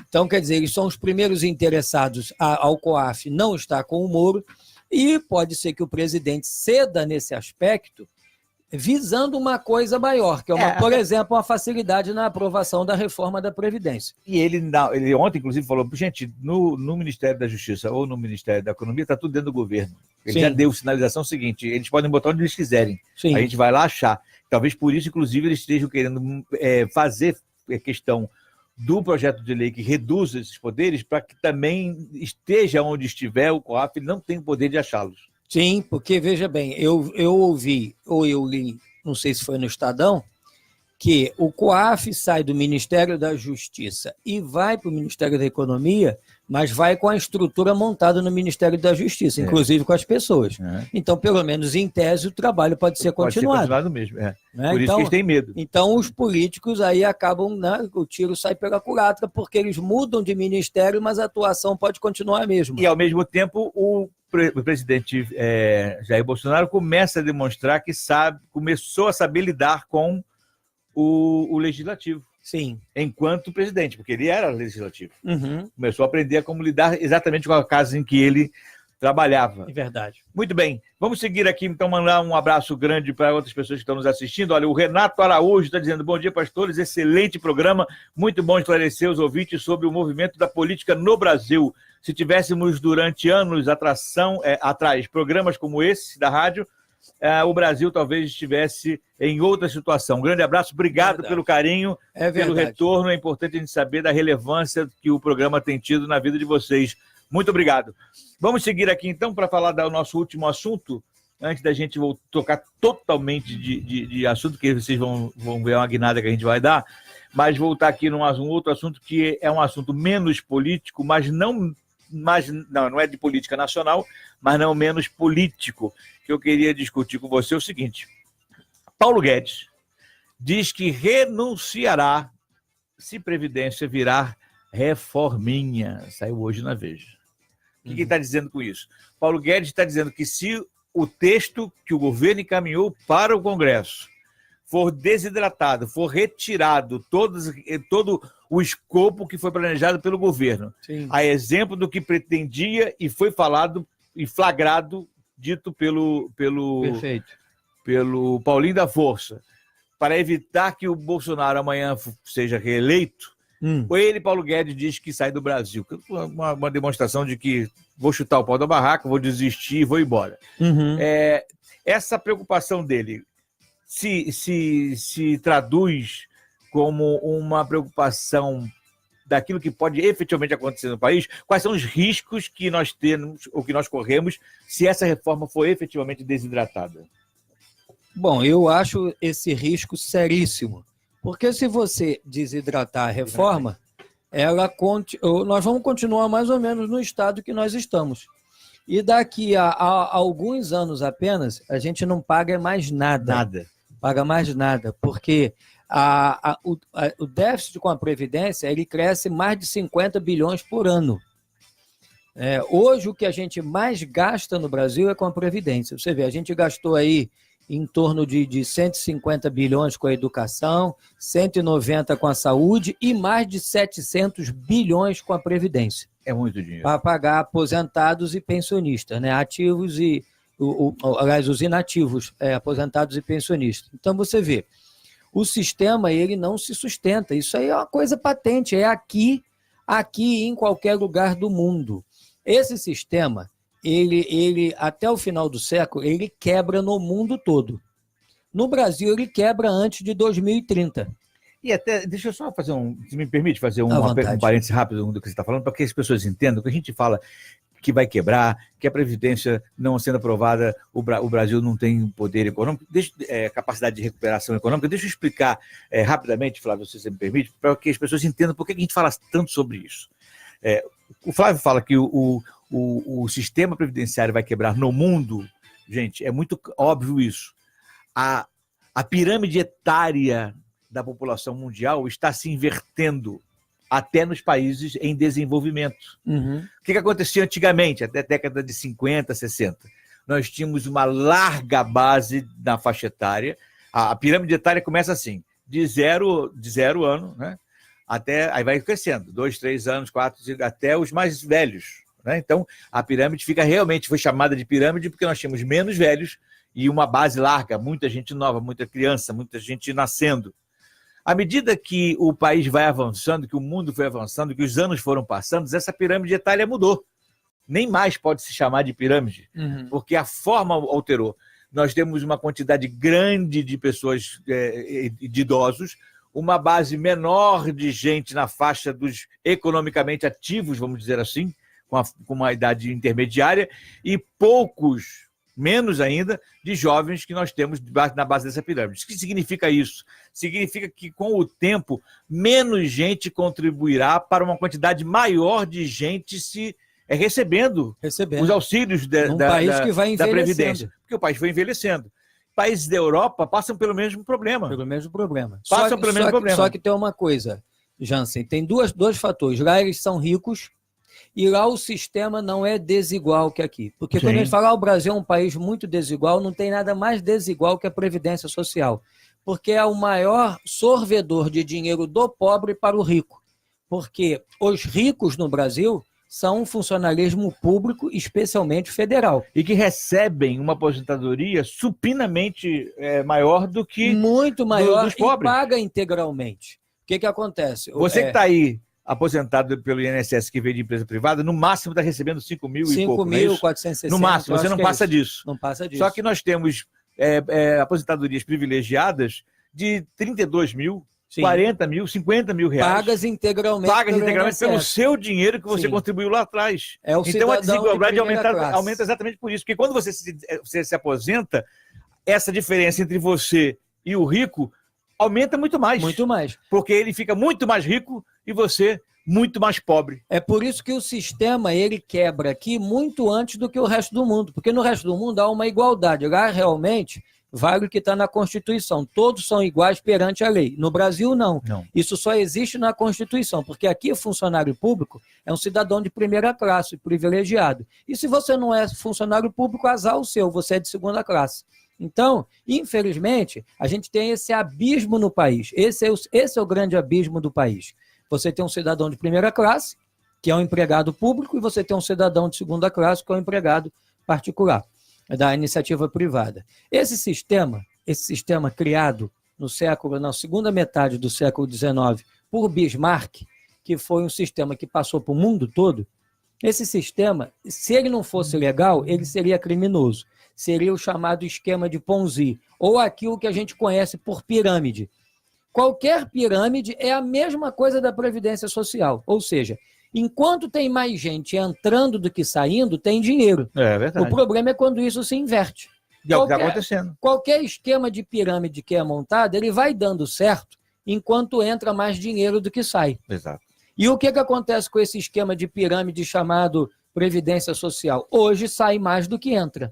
Então, quer dizer, eles são os primeiros interessados ao COAF não estar com o Moro e pode ser que o presidente ceda nesse aspecto visando uma coisa maior, que é, por exemplo, uma facilidade na aprovação da reforma da Previdência. E ele ontem, inclusive, falou, gente, no Ministério da Justiça ou no Ministério da Economia está tudo dentro do governo. Ele já deu sinalização seguinte, eles podem botar onde eles quiserem. Sim. A gente vai lá achar. Talvez por isso, inclusive, eles estejam querendo fazer a questão do projeto de lei que reduza esses poderes para que também esteja onde estiver o COAF, ele não tem o poder de achá-los. Sim, porque, veja bem, eu ouvi, ou eu li, não sei se foi no Estadão, que o COAF sai do Ministério da Justiça e vai para o Ministério da Economia, mas vai com a estrutura montada no Ministério da Justiça, inclusive com as pessoas. Então, pelo menos em tese, o trabalho pode ser continuado. Pode ser continuado mesmo, né? Por isso que eles têm medo. Então, os políticos aí acabam, né, o tiro sai pela culatra, porque eles mudam de ministério, mas a atuação pode continuar a mesma. E, ao mesmo tempo, o presidente Jair Bolsonaro começa a demonstrar que começou a saber lidar com o legislativo. Sim. Enquanto presidente, porque ele era legislativo. Uhum. Começou a aprender a como lidar exatamente com a casa em que ele trabalhava. É verdade. Muito bem. Vamos seguir aqui, então, mandar um abraço grande para outras pessoas que estão nos assistindo. Olha, o Renato Araújo está dizendo, bom dia, pastores, excelente programa, muito bom esclarecer os ouvintes sobre o movimento da política no Brasil. Se tivéssemos durante anos atrás programas como esse da rádio, o Brasil talvez estivesse em outra situação. Um grande abraço, obrigado pelo carinho, pelo retorno. É importante a gente saber da relevância que o programa tem tido na vida de vocês. Muito obrigado. Vamos seguir aqui, então, para falar do nosso último assunto, antes da gente tocar totalmente de assunto, que vocês vão ver uma guinada que a gente vai dar, mas voltar aqui num outro assunto que é um assunto menos político, mas não é de política nacional, mas não menos político, que eu queria discutir com você. É o seguinte, Paulo Guedes diz que renunciará se Previdência virar reforminha. Saiu hoje na Veja. O que ele está dizendo com isso? Paulo Guedes está dizendo que se o texto que o governo encaminhou para o Congresso for desidratado, for retirado todo o escopo que foi planejado pelo governo, a exemplo do que pretendia e foi falado e flagrado, dito pelo Paulinho da Força, para evitar que o Bolsonaro amanhã seja reeleito, ele, Paulo Guedes, diz que sai do Brasil. Uma demonstração de que vou chutar o pau da barraca, vou desistir e vou embora. Essa preocupação dele se traduz como uma preocupação daquilo que pode efetivamente acontecer no país? Quais são os riscos que nós temos ou que nós corremos se essa reforma for efetivamente desidratada? Bom, eu acho esse risco seríssimo, porque se você desidratar a reforma, nós vamos continuar mais ou menos no estado que nós estamos. E daqui a alguns anos apenas, a gente não paga mais nada. Paga mais nada, porque o déficit com a Previdência ele cresce mais de 50 bilhões por ano. Hoje, o que a gente mais gasta no Brasil é com a Previdência. Você vê, a gente gastou aí em torno de 150 bilhões com a educação, 190 com a saúde e mais de 700 bilhões com a Previdência. É muito dinheiro. Para pagar aposentados e pensionistas, né? Ativos e, aliás, os inativos, aposentados e pensionistas. Então, você vê, o sistema ele não se sustenta. Isso aí é uma coisa patente, é aqui e em qualquer lugar do mundo. Esse sistema, ele até o final do século, ele quebra no mundo todo. No Brasil, ele quebra antes de 2030. E até, deixa eu só fazer se me permite fazer um parênteses rápido do que você está falando, para que as pessoas entendam que a gente fala que vai quebrar, que a Previdência não sendo aprovada, o Brasil não tem poder econômico, capacidade de recuperação econômica. Deixa eu explicar rapidamente, Flávio, se você me permite, para que as pessoas entendam por que a gente fala tanto sobre isso. O Flávio fala que o sistema previdenciário vai quebrar no mundo. Gente, é muito óbvio isso. A pirâmide etária da população mundial está se invertendo até nos países em desenvolvimento. Uhum. O que acontecia antigamente, até a década de 50, 60? Nós tínhamos uma larga base na faixa etária. A pirâmide etária começa assim, de zero ano, né? Aí vai crescendo, 2, 3 anos, 4, até os mais velhos, né? Então, a pirâmide foi chamada de pirâmide porque nós tínhamos menos velhos e uma base larga, muita gente nova, muita criança, muita gente nascendo. À medida que o país vai avançando, que o mundo foi avançando, que os anos foram passando, essa pirâmide etária mudou. Nem mais pode se chamar de pirâmide, porque a forma alterou. Nós temos uma quantidade grande de pessoas, de idosos, uma base menor de gente na faixa dos economicamente ativos, vamos dizer assim, com uma idade intermediária, e menos ainda, de jovens que nós temos na base dessa pirâmide. O que significa isso? Significa que, com o tempo, menos gente contribuirá para uma quantidade maior de gente recebendo os auxílios da Previdência. Porque o país vai envelhecendo. Países da Europa passam pelo mesmo problema. Só que tem uma coisa, Jansen, tem dois fatores. Lá eles são ricos, e lá o sistema não é desigual que aqui. Porque quando a gente fala o Brasil é um país muito desigual, não tem nada mais desigual que a Previdência Social. Porque é o maior sorvedor de dinheiro do pobre para o rico. Porque os ricos no Brasil são um funcionalismo público, especialmente federal. E que recebem uma aposentadoria supinamente maior do que muito maior dos pobres. E paga integralmente. O que acontece? Você que está aí aposentado pelo INSS, que veio de empresa privada, no máximo está recebendo 5 mil e pouco. 5.460. No máximo, você não passa disso. Não passa disso. Só que nós temos aposentadorias privilegiadas de 32 mil, 40 mil, 50 mil reais. Pagas integralmente pelo seu dinheiro que você contribuiu lá atrás. Então a desigualdade aumenta exatamente por isso. Porque quando você se aposenta, essa diferença entre você e o rico aumenta muito mais. Muito mais. Porque ele fica muito mais rico e você muito mais pobre. É por isso que o sistema ele quebra aqui muito antes do que o resto do mundo. Porque no resto do mundo há uma igualdade. Lá realmente vale o que está na Constituição. Todos são iguais perante a lei. No Brasil, não. Isso só existe na Constituição, porque aqui o funcionário público é um cidadão de primeira classe, privilegiado. E se você não é funcionário público, azar o seu, você é de segunda classe. Então, infelizmente, a gente tem esse abismo no país. Esse é o grande abismo do país. Você tem um cidadão de primeira classe, que é um empregado público, e você tem um cidadão de segunda classe, que é um empregado particular, da iniciativa privada. Esse sistema criado na segunda metade do século XIX por Bismarck, que foi um sistema que passou para o mundo todo, esse sistema, se ele não fosse legal, ele seria criminoso. Seria o chamado esquema de Ponzi, ou aquilo que a gente conhece por pirâmide. Qualquer pirâmide é a mesma coisa da Previdência Social, ou seja, enquanto tem mais gente entrando do que saindo, tem dinheiro. É verdade. O problema é quando isso se inverte. E é o que está acontecendo. Qualquer esquema de pirâmide que é montado, ele vai dando certo enquanto entra mais dinheiro do que sai. Exato. E o que acontece com esse esquema de pirâmide chamado Previdência Social? Hoje sai mais do que entra.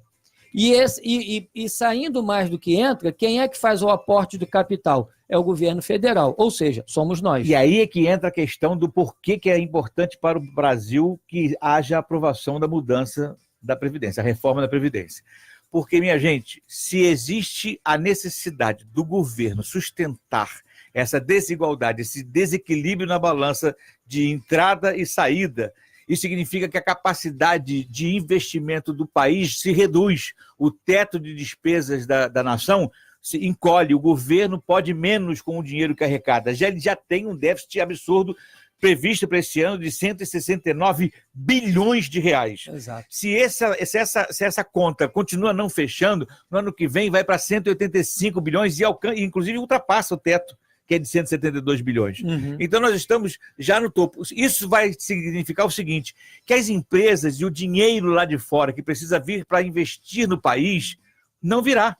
E saindo mais do que entra, quem é que faz o aporte do capital? É o governo federal, ou seja, somos nós. E aí é que entra a questão do porquê que é importante para o Brasil que haja aprovação da mudança da Previdência, a reforma da Previdência. Porque, minha gente, se existe a necessidade do governo sustentar essa desigualdade, esse desequilíbrio na balança de entrada e saída, isso significa que a capacidade de investimento do país se reduz, o teto de despesas da nação se encolhe, o governo pode menos com o dinheiro que arrecada. Ele já tem um déficit absurdo previsto para esse ano de 169 bilhões de reais. Exato. Se essa conta continua não fechando, no ano que vem vai para 185 bilhões e inclusive ultrapassa o teto, que é de 172 bilhões. Uhum. Então nós estamos já no topo. Isso vai significar o seguinte, que as empresas e o dinheiro lá de fora que precisa vir para investir no país, não virá.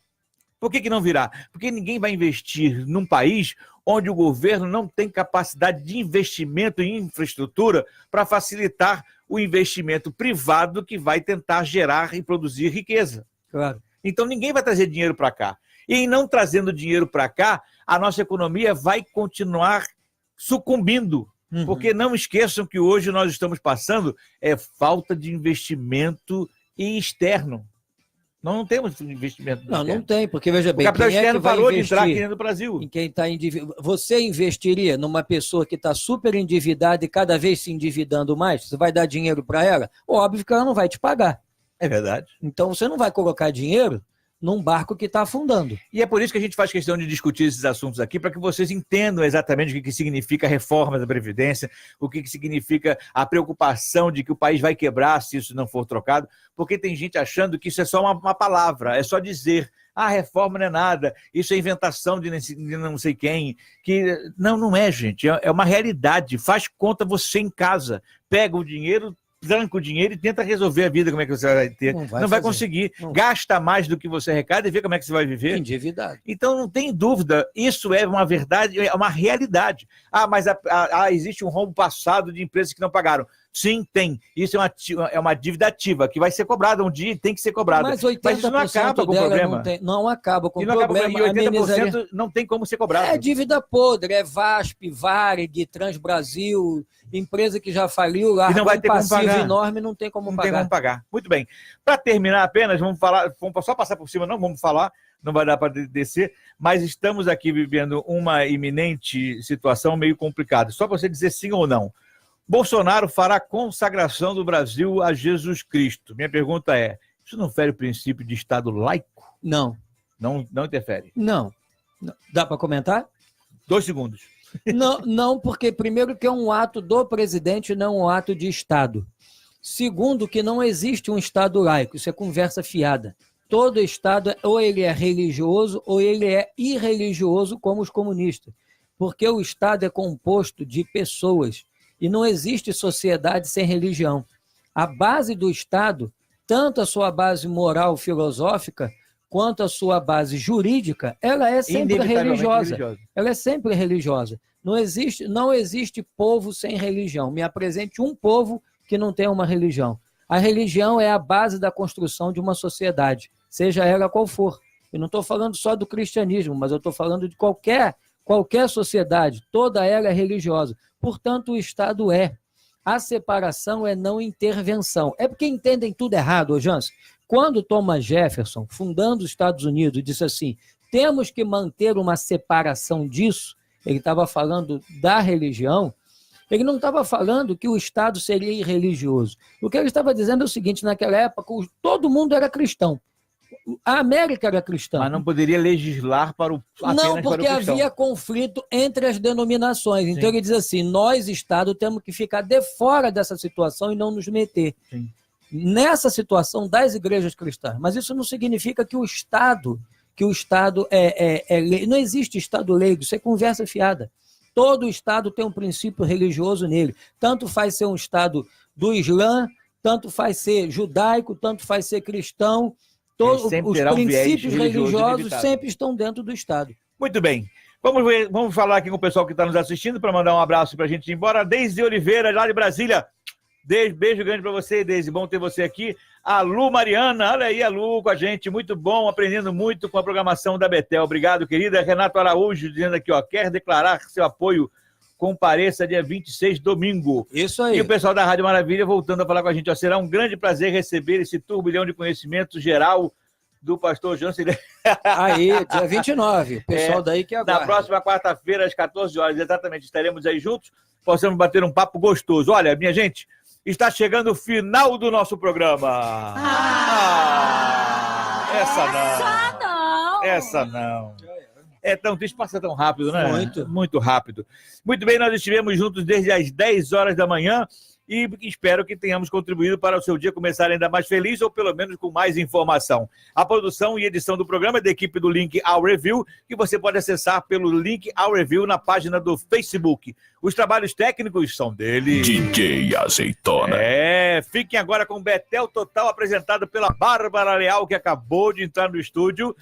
Por que não virá? Porque ninguém vai investir num país onde o governo não tem capacidade de investimento em infraestrutura para facilitar o investimento privado que vai tentar gerar e produzir riqueza. Claro. Então ninguém vai trazer dinheiro para cá. E em não trazendo dinheiro para cá, a nossa economia vai continuar sucumbindo. Uhum. Porque não esqueçam que hoje nós estamos passando falta de investimento externo. Nós não temos investimento Não, externo. não tem, porque veja bem, o capital quem é externo que vai parou de investir entrar aqui dentro do Brasil. em quem está endividado? Você investiria numa pessoa que está super endividada e cada vez se endividando mais? Você vai dar dinheiro para ela? Óbvio que ela não vai te pagar. É verdade. Então você não vai colocar dinheiro num barco que está afundando. E é por isso que a gente faz questão de discutir esses assuntos aqui, para que vocês entendam exatamente o que significa a reforma da Previdência, o que significa a preocupação de que o país vai quebrar se isso não for trocado, porque tem gente achando que isso é só uma palavra, é só dizer, reforma não é nada, isso é inventação de não sei quem, que não é, gente, é uma realidade. Faz conta você em casa, pega o dinheiro, tranca o dinheiro e tenta resolver a vida, como é que você vai ter. Não vai conseguir. Não. Gasta mais do que você arrecada e vê como é que você vai viver. Endividado. Então não tem dúvida, isso é uma verdade, é uma realidade. Mas existe um rombo passado de empresas que não pagaram. Sim, tem. Isso é uma dívida ativa, que vai ser cobrada um dia e tem que ser cobrada. Mas isso não acaba com o problema. Não acaba com o problema. E 80% amenizaria... não tem como ser cobrado. É dívida podre, é VASP, Varig, Transbrasil, empresa que já faliu, lá não vai ter como pagar. Enorme, não tem como pagar. Tem como pagar. Muito bem. Para terminar apenas, vamos só passar por cima, não vamos falar, não vai dar para descer, mas estamos aqui vivendo uma iminente situação meio complicada. Só para você dizer sim ou não. Bolsonaro fará consagração do Brasil a Jesus Cristo. Minha pergunta é, isso não fere o princípio de Estado laico? Não. Não interfere? Não. Dá para comentar? 2 segundos. Não, porque primeiro que é um ato do presidente, não um ato de Estado. Segundo, que não existe um Estado laico, isso é conversa fiada. Todo Estado, ou ele é religioso, ou ele é irreligioso, como os comunistas. Porque o Estado é composto de pessoas, e não existe sociedade sem religião. A base do Estado, tanto a sua base moral filosófica, quanto a sua base jurídica, ela é sempre religiosa. Ela é sempre religiosa. Não existe povo sem religião. Me apresente um povo que não tem uma religião. A religião é a base da construção de uma sociedade, seja ela qual for. Eu não estou falando só do cristianismo, mas eu estou falando de qualquer sociedade. Toda ela é religiosa. Portanto, o Estado é. A separação é não intervenção. É porque entendem tudo errado, Jans. Quando Thomas Jefferson, fundando os Estados Unidos, disse assim, temos que manter uma separação disso, ele estava falando da religião, ele não estava falando que o Estado seria irreligioso. O que ele estava dizendo é o seguinte, naquela época, todo mundo era cristão. A América era cristã. Mas não poderia legislar para o Não, porque havia conflito entre as denominações. Então ele diz assim, nós, Estado, temos que ficar de fora dessa situação e não nos meter. Sim. Nessa situação das igrejas cristãs. Mas isso não significa que o Estado não existe Estado leigo, isso é conversa fiada. Todo Estado tem um princípio religioso nele. Tanto faz ser um Estado do Islã, tanto faz ser judaico, tanto faz ser cristão. Todos os princípios religiosos sempre estão dentro do Estado. Muito bem. Vamos falar aqui com o pessoal que está nos assistindo para mandar um abraço para a gente ir embora. Deise Oliveira, lá de Brasília. Beijo grande para você, Deise. Bom ter você aqui. A Lu Mariana, olha aí a Lu com a gente. Muito bom, aprendendo muito com a programação da Betel. Obrigado, querida. Renato Araújo dizendo aqui, quer declarar seu apoio, compareça dia 26, domingo. Isso aí. E o pessoal da Rádio Maravilha voltando a falar com a gente. Será um grande prazer receber esse turbilhão de conhecimento geral do pastor Jansen. Aí, dia 29. O pessoal daí que aguarda. Na próxima quarta-feira, às 14 horas, exatamente, estaremos aí juntos. Possamos bater um papo gostoso. Olha, minha gente, está chegando o final do nosso programa. Essa não. É tão triste, passa tão rápido, né? Muito. Muito rápido. Muito bem, nós estivemos juntos desde as 10 horas da manhã e espero que tenhamos contribuído para o seu dia começar ainda mais feliz ou pelo menos com mais informação. A produção e edição do programa é da equipe do Link ao Review, que você pode acessar pelo Link ao Review na página do Facebook. Os trabalhos técnicos são dele. DJ Azeitona. Fiquem agora com o Betel Total, apresentado pela Bárbara Leal, que acabou de entrar no estúdio,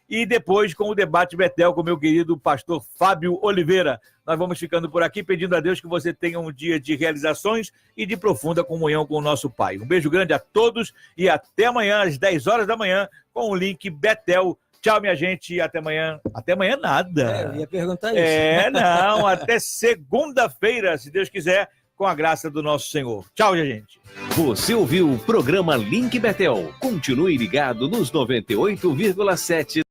e depois com o Debate Betel com o meu querido pastor Fábio Oliveira. Nós vamos ficando por aqui, pedindo a Deus que você tenha um dia de realizações e de profunda comunhão com o nosso Pai. Um beijo grande a todos e até amanhã, às 10 horas da manhã, com o Link Betel. Tchau, minha gente, e até amanhã. Até amanhã nada. Eu ia perguntar isso. Não, até segunda-feira, se Deus quiser, com a graça do nosso Senhor. Tchau, gente. Você ouviu o programa Link Betel. Continue ligado nos 98,7.